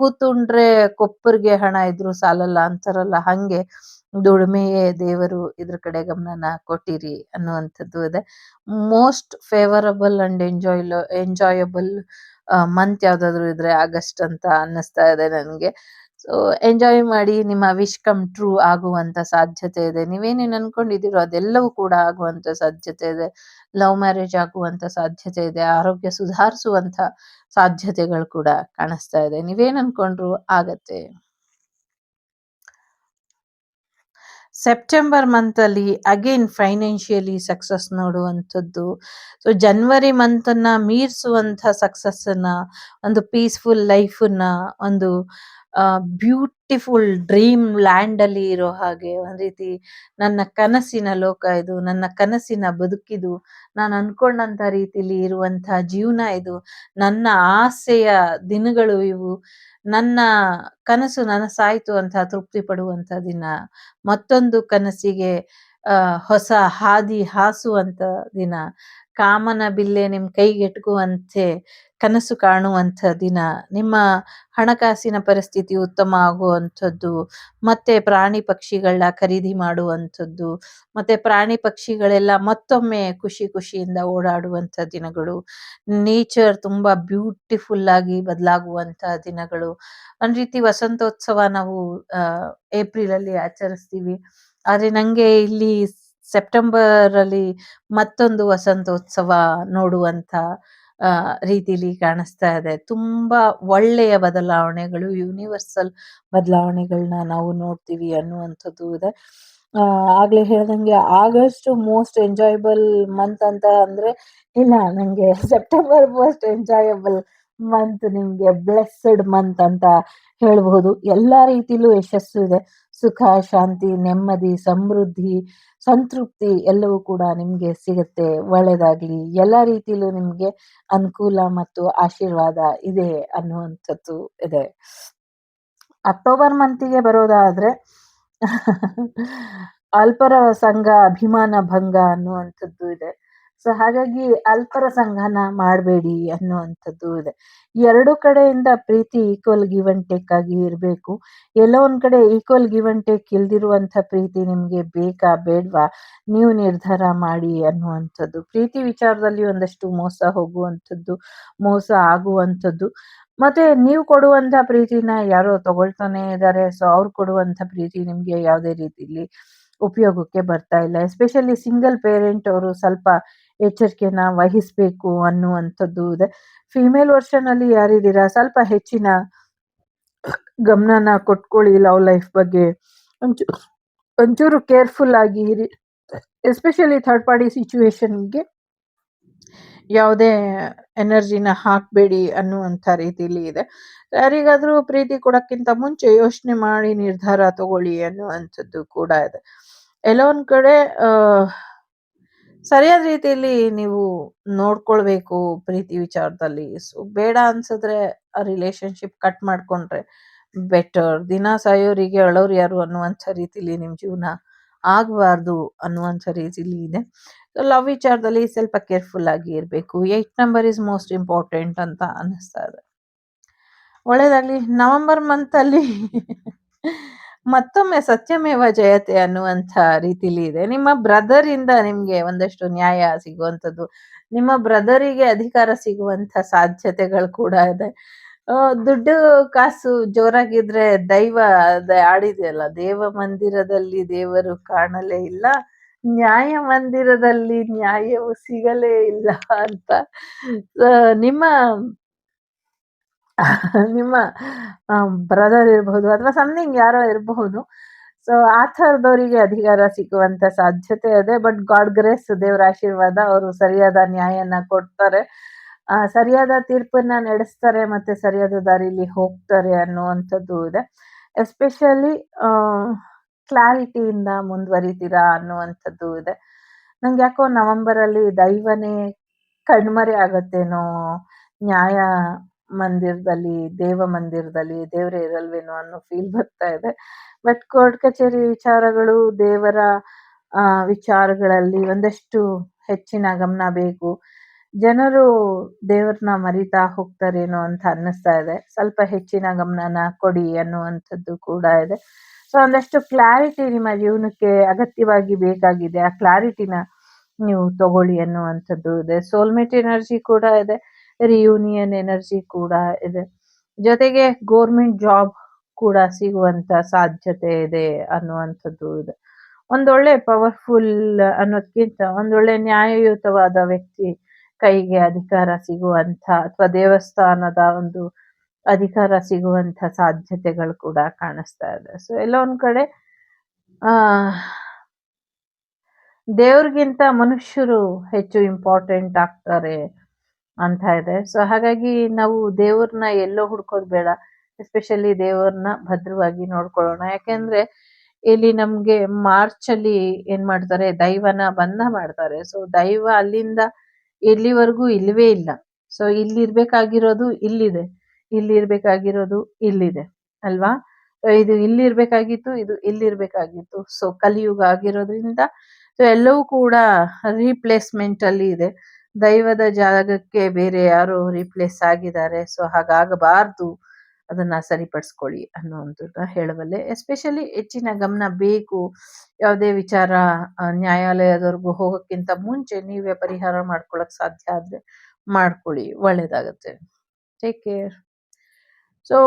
[SPEAKER 1] ಕೂತುಂಡ್ರೆ ಕೊಪ್ಪರಿಗೆ ಹಣ ಇದ್ರು ಸಾಲಲ್ಲ ಅಂತಾರಲ್ಲ, ಹಂಗೆ ದುಡಿಮೆಯೇ ದೇವರು, ಇದ್ರ ಕಡೆ ಗಮನನ ಕೊಟ್ಟಿರಿ ಅನ್ನುವಂಥದ್ದು ಇದೆ. Most favourable and enjoyable month ಯಾವ್ದಾದ್ರು ಇದ್ರೆ ಆಗಸ್ಟ್ ಅಂತ ಅನ್ನಿಸ್ತಾ ಇದೆ ನನಗೆ. ಸೊ ಎಂಜಾಯ್ ಮಾಡಿ. ನಿಮ್ಮ ವಿಶ್ ಕಮ್ ಟ್ರೂ ಆಗುವಂತ ಸಾಧ್ಯತೆ ಇದೆ. ನೀವೇನೇನ್ ಅನ್ಕೊಂಡಿದ್ದೀರೋ ಅದೆಲ್ಲವೂ ಕೂಡ ಆಗುವಂತ ಸಾಧ್ಯತೆ ಇದೆ. ಲವ್ ಮ್ಯಾರೇಜ್ ಆಗುವಂತ ಸಾಧ್ಯತೆ ಇದೆ. ಆರೋಗ್ಯ ಸುಧಾರಿಸುವಂತ ಸಾಧ್ಯತೆಗಳು ಕೂಡ ಕಾಣಿಸ್ತಾ ಇದೆ. ನೀವೇನ್ ಅನ್ಕೊಂಡ್ರು ಆಗತ್ತೆ. ಸೆಪ್ಟೆಂಬರ್ ಮಂತ್ ಅಲ್ಲಿ ಅಗೇನ್ ಫೈನಾನ್ಷಿಯಲಿ ಸಕ್ಸಸ್ ನೋಡುವಂಥದ್ದು. ಸೊ ಜನವರಿ ಮಂತನ್ನ ಮೀರಿಸುವಂಥ ಸಕ್ಸಸ್ಸನ್ನ, ಒಂದು ಪೀಸ್ಫುಲ್ ಲೈಫನ್ನ, ಒಂದು ಬ್ಯೂಟಿಫುಲ್ ಡ್ರೀಮ್ ಲ್ಯಾಂಡ್ ಅಲ್ಲಿ ಇರೋ ಹಾಗೆ ಒಂದ್ ರೀತಿ ನನ್ನ ಕನಸಿನ ಲೋಕ ಇದು, ನನ್ನ ಕನಸಿನ ಬದುಕಿದು, ನಾನು ಅನ್ಕೊಂಡಂತ ರೀತಿಲಿ ಇರುವಂತ ಜೀವನ ಇದು, ನನ್ನ ಆಸೆಯ ದಿನಗಳು ಇವು, ನನ್ನ ಕನಸು ನನಸಾಯ್ತು ಅಂತ ತೃಪ್ತಿ ಪಡುವಂತ ದಿನ, ಮತ್ತೊಂದು ಕನಸಿಗೆ ಹೊಸ ಹಾದಿ ಹಾಸುವಂತ ದಿನ, ಕಾಮನ ಬಿಲ್ಲೆ ನಿಮ್ ಕೈಗೆಟುಕುವಂತೆ ಕನಸು ಕಾಣುವಂಥ ದಿನ, ನಿಮ್ಮ ಹಣಕಾಸಿನ ಪರಿಸ್ಥಿತಿ ಉತ್ತಮ ಆಗುವಂಥದ್ದು, ಮತ್ತೆ ಪ್ರಾಣಿ ಪಕ್ಷಿಗಳನ್ನ ಖರೀದಿ ಮಾಡುವಂಥದ್ದು, ಮತ್ತೆ ಪ್ರಾಣಿ ಪಕ್ಷಿಗಳೆಲ್ಲ ಮತ್ತೊಮ್ಮೆ ಖುಷಿ ಖುಷಿಯಿಂದ ಓಡಾಡುವಂಥ ದಿನಗಳು, ನೇಚರ್ ತುಂಬಾ ಬ್ಯೂಟಿಫುಲ್ ಆಗಿ ಬದಲಾಗುವಂಥ ದಿನಗಳು. ಒಂದ್ ರೀತಿ ವಸಂತೋತ್ಸವ ನಾವು ಏಪ್ರಿಲ್ ಅಲ್ಲಿ ಆಚರಿಸ್ತೀವಿ. ಆದ್ರೆ ನಂಗೆ ಇಲ್ಲಿ ಸೆಪ್ಟೆಂಬರ್ ಅಲ್ಲಿ ಮತ್ತೊಂದು ವಸಂತೋತ್ಸವ ನೋಡುವಂತ ರೀತಿಲಿ ಕಾಣಿಸ್ತಾ ಇದೆ. ತುಂಬಾ ಒಳ್ಳೆಯ ಬದಲಾವಣೆಗಳು, ಯೂನಿವರ್ಸಲ್ ಬದಲಾವಣೆಗಳನ್ನ ನಾವು ನೋಡ್ತೀವಿ ಅನ್ನುವಂಥದ್ದು ಇದೆ. ಆಗ್ಲೇ ಹೇಳ್ದಂಗೆ ಆಗಸ್ಟ್ ಮೋಸ್ಟ್ ಎಂಜಾಯಬಲ್ ಮಂತ್ ಅಂತ ಅಂದ್ರೆ ಇಲ್ಲ, ನಂಗೆ ಸೆಪ್ಟೆಂಬರ್ ಮೋಸ್ಟ್ ಎಂಜಾಯಬಲ್ ಮಂತ್, ನಿಮ್ಗೆ ಬ್ಲೆಸ್ಡ್ ಮಂತ್ ಅಂತ ಹೇಳ್ಬಹುದು. ಎಲ್ಲಾ ರೀತಿಲೂ ಯಶಸ್ಸು ಇದೆ, ಸುಖ, ಶಾಂತಿ, ನೆಮ್ಮದಿ, ಸಮೃದ್ಧಿ, ಸಂತೃಪ್ತಿ ಎಲ್ಲವೂ ಕೂಡ ನಿಮ್ಗೆ ಸಿಗುತ್ತೆ. ಒಳ್ಳೇದಾಗ್ಲಿ, ಎಲ್ಲಾ ರೀತಿಲೂ ನಿಮ್ಗೆ ಅನುಕೂಲ ಮತ್ತು ಆಶೀರ್ವಾದ ಇದೆ ಅನ್ನುವಂಥದ್ದು ಇದೆ. ಅಕ್ಟೋಬರ್ ಮಂತಿಗೆ ಬರೋದಾದ್ರೆ ಅಲ್ಪರ ಸಂಘ ಅಭಿಮಾನ ಭಂಗ ಅನ್ನುವಂಥದ್ದು ಇದೆ. ಸೊ ಹಾಗಾಗಿ ಅಲ್ಪರ ಸಂಘನ ಮಾಡಬೇಡಿ ಅನ್ನುವಂಥದ್ದು ಇದೆ. ಎರಡು ಕಡೆಯಿಂದ ಪ್ರೀತಿ ಈಕ್ವಲ್ ಗಿವ್ ಅಂಡ್ ಟೇಕ್ ಆಗಿ ಇರಬೇಕು. ಎಲ್ಲೋ ಒಂದ್ ಕಡೆ ಈಕ್ವಲ್ ಗಿವ್ ಅಂಡ್ ಟೇಕ್ ಇಲ್ದಿರುವಂಥ ಪ್ರೀತಿ ನಿಮ್ಗೆ ಬೇಕಾ ಬೇಡ್ವಾ, ನೀವು ನಿರ್ಧಾರ ಮಾಡಿ ಅನ್ನುವಂಥದ್ದು. ಪ್ರೀತಿ ವಿಚಾರದಲ್ಲಿ ಒಂದಷ್ಟು ಮೋಸ ಹೋಗುವಂಥದ್ದು, ಮೋಸ ಆಗುವಂಥದ್ದು, ಮತ್ತೆ ನೀವು ಕೊಡುವಂತ ಪ್ರೀತಿನ ಯಾರೋ ತಗೊಳ್ತಾನೆ ಇದ್ದಾರೆ. ಸೊ ಅವ್ರು ಕೊಡುವಂತ ಪ್ರೀತಿ ನಿಮ್ಗೆ ಯಾವುದೇ ರೀತಿಲಿ ಉಪಯೋಗಕ್ಕೆ ಬರ್ತಾ ಇಲ್ಲ. ಎಸ್ಪೆಷಲಿ ಸಿಂಗಲ್ ಪೇರೆಂಟ್ ಅವರು ಸ್ವಲ್ಪ ಎಚ್ಚರಿಕೆನ ವಹಿಸ್ಬೇಕು ಅನ್ನುವಂಥದ್ದು ಇದೆ. ಫಿಮೇಲ್ ವರ್ಷನ್ ಅಲ್ಲಿ ಯಾರಿದ್ದೀರಾ, ಸ್ವಲ್ಪ ಹೆಚ್ಚಿನ ಗಮನನ ಕೊಟ್ಕೊಳ್ಳಿ ಲವ್ ಲೈಫ್ ಬಗ್ಗೆ. ಒಂಚೂರು ಕೇರ್ಫುಲ್ ಆಗಿ ಇರಿ. ಎಸ್ಪೆಷಲಿ ಥರ್ಡ್ ಪಾರ್ಟಿ ಸಿಚುವೇಶನ್ಗೆ ಯಾವುದೇ ಎನರ್ಜಿನ ಹಾಕ್ಬೇಡಿ ಅನ್ನುವಂಥ ರೀತಿಲಿ ಇದೆ. ಯಾರಿಗಾದ್ರೂ ಪ್ರೀತಿ ಕೊಡಕ್ಕಿಂತ ಮುಂಚೆ ಯೋಚನೆ ಮಾಡಿ ನಿರ್ಧಾರ ತಗೊಳ್ಳಿ ಅನ್ನುವಂಥದ್ದು ಕೂಡ ಇದೆ. ಎಲ್ಲೋ ಒಂದ್ ಕಡೆ ಸರಿಯಾದ ರೀತಿಯಲ್ಲಿ ನೀವು ನೋಡ್ಕೊಳ್ಬೇಕು ಪ್ರೀತಿ ವಿಚಾರದಲ್ಲಿ. ಸೊ ಬೇಡ ಅನ್ಸಿದ್ರೆ ಆ ರಿಲೇಶನ್ಶಿಪ್ ಕಟ್ ಮಾಡ್ಕೊಂಡ್ರೆ ಬೆಟರ್. ದಿನ ಸಾಯೋರಿಗೆ ಅಳೋರು ಯಾರು ಅನ್ನುವಂಥ ರೀತಿಲಿ ನಿಮ್ ಜೀವನ ಆಗಬಾರ್ದು ಅನ್ನುವಂಥ ರೀತಿಲಿ ಇದೆ. ಲವ್ ವಿಚಾರದಲ್ಲಿ ಸ್ವಲ್ಪ ಕೇರ್ಫುಲ್ ಆಗಿ ಇರಬೇಕು. 8 ನಂಬರ್ ಇಸ್ ಮೋಸ್ಟ್ ಇಂಪಾರ್ಟೆಂಟ್ ಅಂತ ಅನ್ನಿಸ್ತಾ ಇದೆ. ಒಳ್ಳೇದಾಗ್ಲಿ. ನವೆಂಬರ್ ಮಂತ್ ಅಲ್ಲಿ ಮತ್ತೊಮ್ಮೆ ಸತ್ಯಮೇವ ಜಯತೆ ಅನ್ನುವಂಥ ರೀತಿಲಿ ಇದೆ. ನಿಮ್ಮ ಬ್ರದರ್ ಇಂದ ನಿಮ್ಗೆ ಒಂದಷ್ಟು ನ್ಯಾಯ ಸಿಗುವಂಥದ್ದು, ನಿಮ್ಮ ಬ್ರದರಿಗೆ ಅಧಿಕಾರ ಸಿಗುವಂಥ ಸಾಧ್ಯತೆಗಳು ಕೂಡ ಇದೆ. ದುಡ್ಡು ಕಾಸು ಜೋರಾಗಿದ್ರೆ ದೈವ ಆಡಿದೆಯಲ್ಲ, ದೇವ ಮಂದಿರದಲ್ಲಿ ದೇವರು ಕಾಣಲೇ ಇಲ್ಲ, ನ್ಯಾಯ ಮಂದಿರದಲ್ಲಿ ನ್ಯಾಯವು ಸಿಗಲೇ ಇಲ್ಲ ಅಂತ. ನಿಮ್ಮ ನಿಮ್ಮ ಬ್ರದರ್ ಇರಬಹುದು ಅಥವಾ ಸಮಥಿಂಗ್ ಯಾರೋ ಇರಬಹುದು. ಸೊ ಆ ಥರದವರಿಗೆ ಅಧಿಕಾರ ಸಿಗುವಂತ ಸಾಧ್ಯತೆ ಇದೆ. ಬಟ್ ಗಾಡ್ ಗ್ರೇಸ್, ದೇವರ ಆಶೀರ್ವಾದ, ಅವರು ಸರಿಯಾದ ನ್ಯಾಯನ ಕೊಡ್ತಾರೆ, ಸರಿಯಾದ ತೀರ್ಪನ್ನ ನಡೆಸ್ತಾರೆ, ಮತ್ತೆ ಸರಿಯಾದ ದಾರಿಲಿ ಹೋಗ್ತಾರೆ ಅನ್ನುವಂಥದ್ದು ಇದೆ. ಎಸ್ಪೆಷಲಿ ಕ್ಲಾರಿಟಿಯಿಂದ ಮುಂದುವರಿತೀರಾ ಅನ್ನುವಂಥದ್ದು ಇದೆ. ನಂಗೆ ಯಾಕೋ ನವೆಂಬರ್ ಅಲ್ಲಿ ದೈವನೇ ಕಣ್ಮರೆ ಆಗತ್ತೇನೋ, ನ್ಯಾಯ ಮಂದಿರದಲ್ಲಿ, ದೇವ ಮಂದಿರದಲ್ಲಿ ದೇವರೇ ಇರಲ್ವೇನೋ ಅನ್ನೋ ಫೀಲ್ ಬರ್ತಾ ಇದೆ. ಬಟ್ ಕೋರ್ಟ್ ಕಚೇರಿ ವಿಚಾರಗಳು, ದೇವರ ವಿಚಾರಗಳಲ್ಲಿ ಒಂದಷ್ಟು ಹೆಚ್ಚಿನ ಗಮನ ಬೇಕು. ಜನರು ದೇವ್ರನ್ನ ಮರಿತಾ ಹೋಗ್ತಾರೇನೋ ಅಂತ ಅನ್ನಿಸ್ತಾ ಇದೆ. ಸ್ವಲ್ಪ ಹೆಚ್ಚಿನ ಗಮನನ ಕೊಡಿ ಅನ್ನುವಂಥದ್ದು ಕೂಡ ಇದೆ. ಸೊ ಒಂದಷ್ಟು ಕ್ಲಾರಿಟಿ ನಿಮ್ಮ ಜೀವನಕ್ಕೆ ಅಗತ್ಯವಾಗಿ ಬೇಕಾಗಿದೆ. ಆ ಕ್ಲಾರಿಟಿನ ನೀವು ತಗೊಳ್ಳಿ ಅನ್ನುವಂಥದ್ದು ಇದೆ. ಸೋಲ್ಮೇಟ್ ಎನರ್ಜಿ ಕೂಡ ಇದೆ, ರಿಯೂನಿಯನ್ ಎನರ್ಜಿ ಕೂಡ ಇದೆ. ಜೊತೆಗೆ ಗೌರ್ಮೆಂಟ್ ಜಾಬ್ ಕೂಡ ಸಿಗುವಂತ ಸಾಧ್ಯತೆ ಇದೆ ಅನ್ನುವಂಥದ್ದು ಇದೆ. ಒಂದೊಳ್ಳೆ ಪವರ್ಫುಲ್ ಅನ್ನೋದ್ಕಿಂತ ಒಂದೊಳ್ಳೆ ನ್ಯಾಯಯುತವಾದ ವ್ಯಕ್ತಿ ಕೈಗೆ ಅಧಿಕಾರ ಸಿಗುವಂತ ಅಥವಾ ದೇವಸ್ಥಾನದ ಒಂದು ಅಧಿಕಾರ ಸಿಗುವಂತ ಸಾಧ್ಯತೆಗಳು ಕೂಡ ಕಾಣಿಸ್ತಾ ಇದೆ. ಸೊ ಎಲ್ಲ ಒಂದ್ ಕಡೆ ಆ ದೇವ್ರಿಗಿಂತ ಮನುಷ್ಯರು ಹೆಚ್ಚು ಇಂಪಾರ್ಟೆಂಟ್ ಆಗ್ತಾರೆ ಅಂತ ಇದೆ. ಸೊ ಹಾಗಾಗಿ ನಾವು ದೇವ್ರನ್ನ ಎಲ್ಲೋ ಹುಡ್ಕೋದ್ ಬೇಡ, ಎಸ್ಪೆಷಲಿ ದೇವ್ರನ್ನ ಭದ್ರವಾಗಿ ನೋಡ್ಕೊಳ್ಳೋಣ. ಯಾಕೆಂದ್ರೆ ಇಲ್ಲಿ ನಮ್ಗೆ ಮಾರ್ಚ್ ಅಲ್ಲಿ ಏನ್ ಮಾಡ್ತಾರೆ, ದೈವನ ಬಂಧ ಮಾಡ್ತಾರೆ. ಸೊ ದೈವ ಅಲ್ಲಿಂದ ಇಲ್ಲಿವರೆಗೂ ಇಲ್ವೇ ಇಲ್ಲ. ಸೊ ಇಲ್ಲಿರ್ಬೇಕಾಗಿರೋದು ಇಲ್ಲಿದೆ, ಇಲ್ಲಿರ್ಬೇಕಾಗಿರೋದು ಇಲ್ಲಿದೆ ಅಲ್ವಾ. ಇದು ಇಲ್ಲಿರ್ಬೇಕಾಗಿತ್ತು, ಇದು ಇಲ್ಲಿರ್ಬೇಕಾಗಿತ್ತು. ಸೊ ಕಲಿಯುಗ ಆಗಿರೋದ್ರಿಂದ ಸೊ ಎಲ್ಲವೂ ಕೂಡ ರೀಪ್ಲೇಸ್ಮೆಂಟ್ ಅಲ್ಲಿ ಇದೆ. ದೈವದ ಜಾಗಕ್ಕೆ ಬೇರೆ ಯಾರೋ ರೀಪ್ಲೇಸ್ ಆಗಿದ್ದಾರೆ. ಸೊ ಹಾಗಾಗಬಾರ್ದು, ಅದನ್ನ ಸರಿಪಡಿಸ್ಕೊಳ್ಳಿ ಅನ್ನುವಂಥದ್ದನ್ನ ಹೇಳಬಲ್ಲೆ. ಎಸ್ಪೆಷಲಿ ಹೆಚ್ಚಿನ ಗಮನ ಬೇಕು. ಯಾವುದೇ ವಿಚಾರ ನ್ಯಾಯಾಲಯದವರೆಗೂ ಹೋಗೋಕ್ಕಿಂತ ಮುಂಚೆ ನೀವೇ ಪರಿಹಾರ ಮಾಡ್ಕೊಳಕ್ ಸಾಧ್ಯ ಆದ್ರೆ ಮಾಡ್ಕೊಳ್ಳಿ, ಒಳ್ಳೇದಾಗತ್ತೆ. Take care. ಸೊ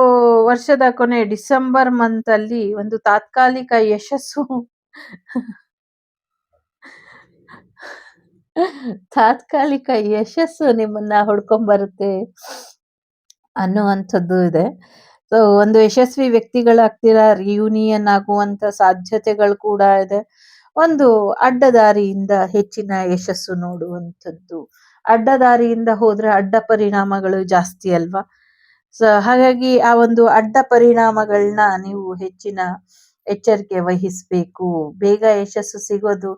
[SPEAKER 1] ವರ್ಷದ ಕೊನೆ ಡಿಸೆಂಬರ್ ಮಂತ್ ಅಲ್ಲಿ ಒಂದು ತಾತ್ಕಾಲಿಕ ಯಶಸ್ಸು ತಾತ್ಕಾಲಿಕ ಯಶಸ್ಸು ನಿಮ್ಮನ್ನ ಹೊಡ್ಕೊಂಬರುತ್ತೆ ಅನ್ನುವಂಥದ್ದು ಇದೆ. ಸೊ ಒಂದು ಯಶಸ್ವಿ ವ್ಯಕ್ತಿಗಳಾಗ್ತೀರಾ, ರಿಯೂನಿಯನ್ ಆಗುವಂತ ಸಾಧ್ಯತೆಗಳು ಕೂಡ ಇದೆ. ಒಂದು ಅಡ್ಡದಾರಿಯಿಂದ ಹೆಚ್ಚಿನ ಯಶಸ್ಸು ನೋಡುವಂಥದ್ದು. ಅಡ್ಡದಾರಿಯಿಂದ ಹೋದ್ರೆ ಅಡ್ಡ ಪರಿಣಾಮಗಳು ಜಾಸ್ತಿ ಅಲ್ವಾ. ಸೊ ಹಾಗಾಗಿ ಆ ಒಂದು ಅಡ್ಡ ಪರಿಣಾಮಗಳನ್ನ ನೀವು ಹೆಚ್ಚಿನ ಎಚ್ಚರಿಕೆ ವಹಿಸ್ಬೇಕು. ಬೇಗ ಯಶಸ್ಸು ಸಿಗೋದು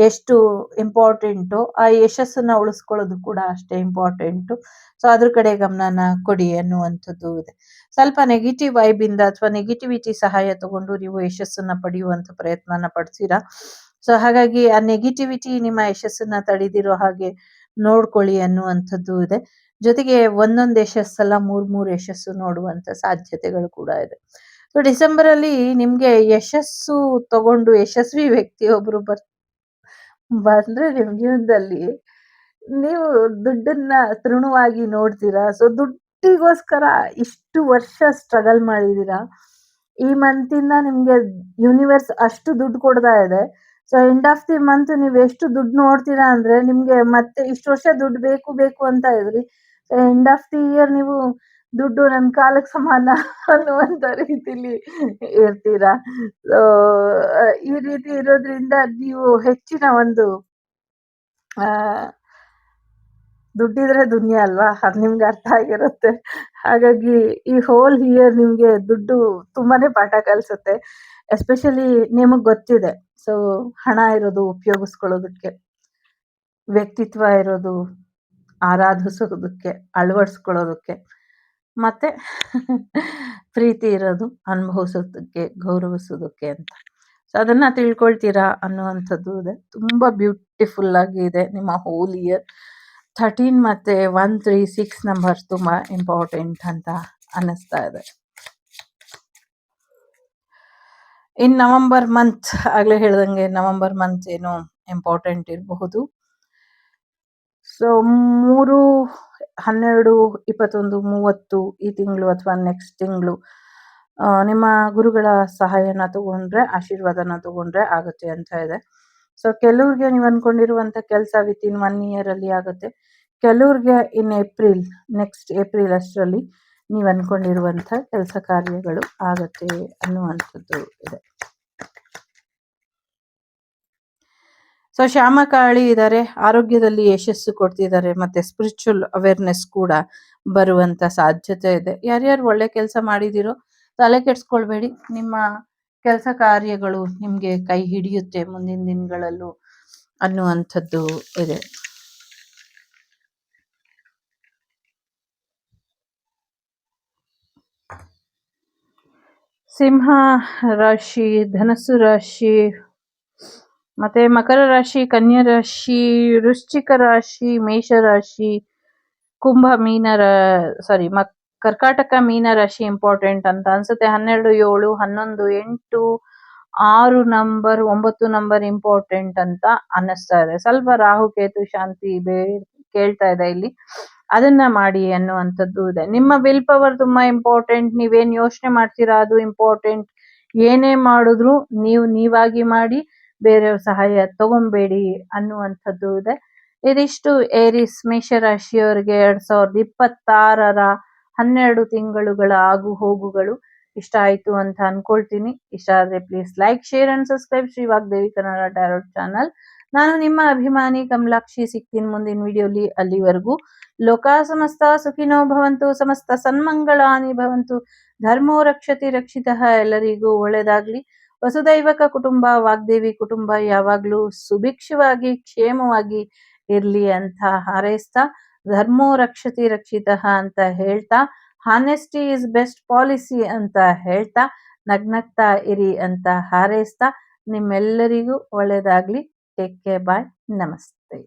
[SPEAKER 1] ಎಷ್ಟು ಇಂಪಾರ್ಟೆಂಟು, ಆ ಯಶಸ್ಸನ್ನ ಉಳಿಸ್ಕೊಳ್ಳೋದು ಕೂಡ ಅಷ್ಟೇ ಇಂಪಾರ್ಟೆಂಟು. ಸೊ ಅದ್ರ ಕಡೆ ಗಮನನ ಕೊಡಿ ಅನ್ನುವಂಥದ್ದು ಇದೆ. ಸ್ವಲ್ಪ ನೆಗೆಟಿವ್ ವೈಬ್ ಇಂದ ಅಥವಾ ನೆಗೆಟಿವಿಟಿ ಸಹಾಯ ತಗೊಂಡು ನೀವು ಯಶಸ್ಸನ್ನ ಪಡೆಯುವಂತ ಪ್ರಯತ್ನನ ಪಡ್ತೀರಾ. ಸೊ ಹಾಗಾಗಿ ಆ ನೆಗೆಟಿವಿಟಿ ನಿಮ್ಮ ಯಶಸ್ಸನ್ನ ತಡೆದಿರೋ ಹಾಗೆ ನೋಡ್ಕೊಳ್ಳಿ ಅನ್ನುವಂಥದ್ದು ಇದೆ. ಜೊತೆಗೆ ಒಂದೊಂದು ಯಶಸ್ಸಲ್ಲ, ಮೂರ್ ಯಶಸ್ಸು ನೋಡುವಂತ ಸಾಧ್ಯತೆಗಳು ಕೂಡ ಇದೆ. ಸೊ ಡಿಸೆಂಬರ್ ಅಲ್ಲಿ ನಿಮ್ಗೆ ಯಶಸ್ಸು ತಗೊಂಡು ಯಶಸ್ವಿ ವ್ಯಕ್ತಿ ಒಬ್ರು ಬಂದ್ರೆ ನಿಮ್ ಜೀವನದಲ್ಲಿ ನೀವು ದುಡ್ಡನ್ನ ತೃಣವಾಗಿ ನೋಡ್ತೀರಾ. ಸೊ ದುಡ್ಡಿಗೋಸ್ಕರ ಇಷ್ಟು ವರ್ಷ ಸ್ಟ್ರಗಲ್ ಮಾಡಿದೀರಾ. ಈ ಮಂತ್ ಇಂದ ನಿಮ್ಗೆ ಯೂನಿವರ್ಸ್ ಅಷ್ಟು ದುಡ್ಡು ಕೊಡ್ತಾ ಇದೆ. So end of the month ನೀವ್ ಎಷ್ಟು ದುಡ್ಡು ನೋಡ್ತೀರಾ ಅಂದ್ರೆ ನಿಮ್ಗೆ ಮತ್ತೆ ಇಷ್ಟು ವರ್ಷ ದುಡ್ಡು ಬೇಕು ಬೇಕು ಅಂತ ಇದ್ರಿ. ಎಂಡ್ ಆಫ್ ದಿ ಇಯರ್ ನೀವು ದುಡ್ಡು ನನ್ ಕಾಲಕ್ಕೆ ಸಮಾನ ಅನ್ನುವಂತ ರೀತಿಲಿ ಇರ್ತೀರಾ. ಸೊ ಈ ರೀತಿ ಇರೋದ್ರಿಂದ ನೀವು ಹೆಚ್ಚಿನ ಒಂದು ಆ ದುಡ್ಡಿದ್ರೆ ದುನಿಯಾ ಅಲ್ವಾ, ಅದು ನಿಮ್ಗೆ ಅರ್ಥ ಆಗಿರುತ್ತೆ. ಹಾಗಾಗಿ ಈ ಹೋಲ್ ಇಯರ್ ನಿಮ್ಗೆ ದುಡ್ಡು ತುಂಬಾನೇ ಪಾಠ ಕಲಿಸುತ್ತೆ. ಎಸ್ಪೆಷಲಿ ನಿಮಗ್ ಗೊತ್ತಿದೆ. ಸೊ ಹಣ ಇರೋದು ಉಪಯೋಗಿಸ್ಕೊಳ್ಳೋದಕ್ಕೆ, ವ್ಯಕ್ತಿತ್ವ ಇರೋದು ಆರಾಧಿಸೋದಕ್ಕೆ, ಅಳವಡಿಸ್ಕೊಳ್ಳೋದಕ್ಕೆ, ಮತ್ತೆ ಪ್ರೀತಿ ಇರೋದು ಅನುಭವಿಸೋದಕ್ಕೆ, ಗೌರವಿಸೋದಕ್ಕೆ ಅಂತ. ಸೊ ಅದನ್ನ ತಿಳ್ಕೊಳ್ತೀರಾ ಅನ್ನುವಂಥದ್ದು ಇದೆ. ತುಂಬಾ ಬ್ಯೂಟಿಫುಲ್ ಆಗಿ ಇದೆ ನಿಮ್ಮ ಹೋಲ್ ಇಯರ್. 13 ಮತ್ತೆ 136 ನಂಬರ್ ತುಂಬಾ ಇಂಪಾರ್ಟೆಂಟ್ ಅಂತ ಅನ್ನಿಸ್ತಾ ಇದೆ. ಇನ್ ನವೆಂಬರ್ ಮಂತ್, ಆಗ್ಲೇ ಹೇಳ್ದಂಗೆ ನವೆಂಬರ್ ಮಂತ್ ಏನು ಇಂಪಾರ್ಟೆಂಟ್ ಇರಬಹುದು. ಸೊ 3, 12, 21, 30 ಈ ತಿಂಗಳು ಅಥವಾ ನೆಕ್ಸ್ಟ್ ತಿಂಗಳು ನಿಮ್ಮ ಗುರುಗಳ ಸಹಾಯನ ತಗೊಂಡ್ರೆ, ಆಶೀರ್ವಾದನ ತಗೊಂಡ್ರೆ ಆಗುತ್ತೆ ಅಂತ ಇದೆ. ಸೊ ಕೆಲವ್ರಿಗೆ ನೀವು ಅನ್ಕೊಂಡಿರುವಂತ ಕೆಲಸ ವಿತಿನ್ 1 ಇಯರ್ ಅಲ್ಲಿ ಆಗುತ್ತೆ. ಕೆಲವ್ರಿಗೆ ಇನ್ ಏಪ್ರಿಲ್, ನೆಕ್ಸ್ಟ್ ಏಪ್ರಿಲ್ ಅಷ್ಟರಲ್ಲಿ ನೀವು ಅನ್ಕೊಂಡಿರುವಂತ ಕೆಲಸ ಕಾರ್ಯಗಳು ಆಗತ್ತೆ ಅನ್ನುವಂಥದ್ದು ಇದೆ. ಸೊ ಶ್ಯಾಮಕಾಳಿ ಇದ್ದಾರೆ, ಆರೋಗ್ಯದಲ್ಲಿ ಯಶಸ್ಸು ಕೊಡ್ತಿದ್ದಾರೆ, ಮತ್ತೆ ಸ್ಪಿರಿಚುವಲ್ ಅವೇರ್ನೆಸ್ ಕೂಡ ಬರುವಂತ ಸಾಧ್ಯತೆ ಇದೆ. ಯಾರ್ಯಾರು ಒಳ್ಳೆ ಕೆಲಸ ಮಾಡಿದಿರೋ ತಲೆ ಕೆಡ್ಸ್ಕೊಳ್ಬೇಡಿ, ನಿಮ್ಮ ಕೆಲಸ ಕಾರ್ಯಗಳು ನಿಮ್ಗೆ ಕೈ ಹಿಡಿಯುತ್ತೆ ಮುಂದಿನ ದಿನಗಳಲ್ಲೂ ಅನ್ನುವಂಥದ್ದು ಇದೆ. ಸಿಂಹ ರಾಶಿ, ಧನಸ್ಸು ರಾಶಿ, ಮತ್ತೆ ಮಕರ ರಾಶಿ, ಕನ್ಯಾ ರಾಶಿ, ವೃಶ್ಚಿಕ ರಾಶಿ, ಮೇಷ ರಾಶಿ, ಕುಂಭ, ಕರ್ಕಾಟಕ, ಮೀನ ರಾಶಿ ಇಂಪಾರ್ಟೆಂಟ್ ಅಂತ ಅನ್ಸುತ್ತೆ. 12, 7, 11, 8, 6 ನಂಬರ್, 9 ನಂಬರ್ ಇಂಪಾರ್ಟೆಂಟ್ ಅಂತ ಅನ್ನಿಸ್ತಾ ಇದೆ. ಸ್ವಲ್ಪ ರಾಹು ಕೇತು ಶಾಂತಿ ಕೇಳ್ತಾ ಇದೆ ಇಲ್ಲಿ, ಅದನ್ನ ಮಾಡಿ ಅನ್ನುವಂಥದ್ದು ಇದೆ. ನಿಮ್ಮ ವಿಲ್ ಪವರ್ ತುಂಬಾ ಇಂಪಾರ್ಟೆಂಟ್. ನೀವೇನ್ ಯೋಚನೆ ಮಾಡ್ತೀರಾ ಅದು ಇಂಪಾರ್ಟೆಂಟ್. ಏನೇ ಮಾಡಿದ್ರು ನೀವಾಗಿ ಮಾಡಿ, ಬೇರೆಯವ್ರ ಸಹಾಯ ತಗೊಂಬೇಡಿ ಅನ್ನುವಂಥದ್ದು ಇದೆ. ಇದಿಷ್ಟು ಏರಿಸ್ ಮೇಷರಾಶಿಯವರಿಗೆ 2026ರ 12 ತಿಂಗಳುಗಳ ಆಗು ಹೋಗುಗಳು. ಇಷ್ಟ ಆಯ್ತು ಅಂತ ಅನ್ಕೊಳ್ತೀನಿ. ಇಷ್ಟ ಆದ್ರೆ please like, share and subscribe Shri Vagdevi Kannada tarot channel. ನಾನು ನಿಮ್ಮ ಅಭಿಮಾನಿ ಕಮಲಾಕ್ಷಿ. ಸಿಗ್ತೀನಿ ಮುಂದಿನ ವಿಡಿಯೋಲಿ. ಅಲ್ಲಿವರೆಗೂ ಲೋಕ ಸಮಸ್ತ ಸುಖಿನೋ ಭವಂತು, ಸಮಸ್ತ ಸನ್ಮಂಗಳಾನಿ ಭವಂತು, ಧರ್ಮೋ ರಕ್ಷತಿ ರಕ್ಷಿತಃ. ಎಲ್ಲರಿಗೂ ಒಳ್ಳೆಯದಾಗ್ಲಿ. ವಸುದೈವಕ ಕುಟುಂಬ, ವಾಗ್ದೇವಿ ಕುಟುಂಬ ಯಾವಾಗ್ಲೂ ಸುಭಿಕ್ಷವಾಗಿ ಕ್ಷೇಮವಾಗಿ ಇರ್ಲಿ ಅಂತ ಹಾರೈಸ್ತಾ, ಧರ್ಮೋ ರಕ್ಷತಿ ರಕ್ಷಿತಃ ಅಂತ ಹೇಳ್ತಾ, ಹಾನೆಸ್ಟಿ ಇಸ್ ಬೆಸ್ಟ್ ಪಾಲಿಸಿ ಅಂತ ಹೇಳ್ತಾ, ನಗ್ನಗ್ತಾ ಇರಿ ಅಂತ ಹಾರೈಸ್ತಾ, ನಿಮ್ಮೆಲ್ಲರಿಗೂ ಒಳ್ಳೆಯದಾಗ್ಲಿ. Take care. ಬಾಯ್. ನಮಸ್ತೆ.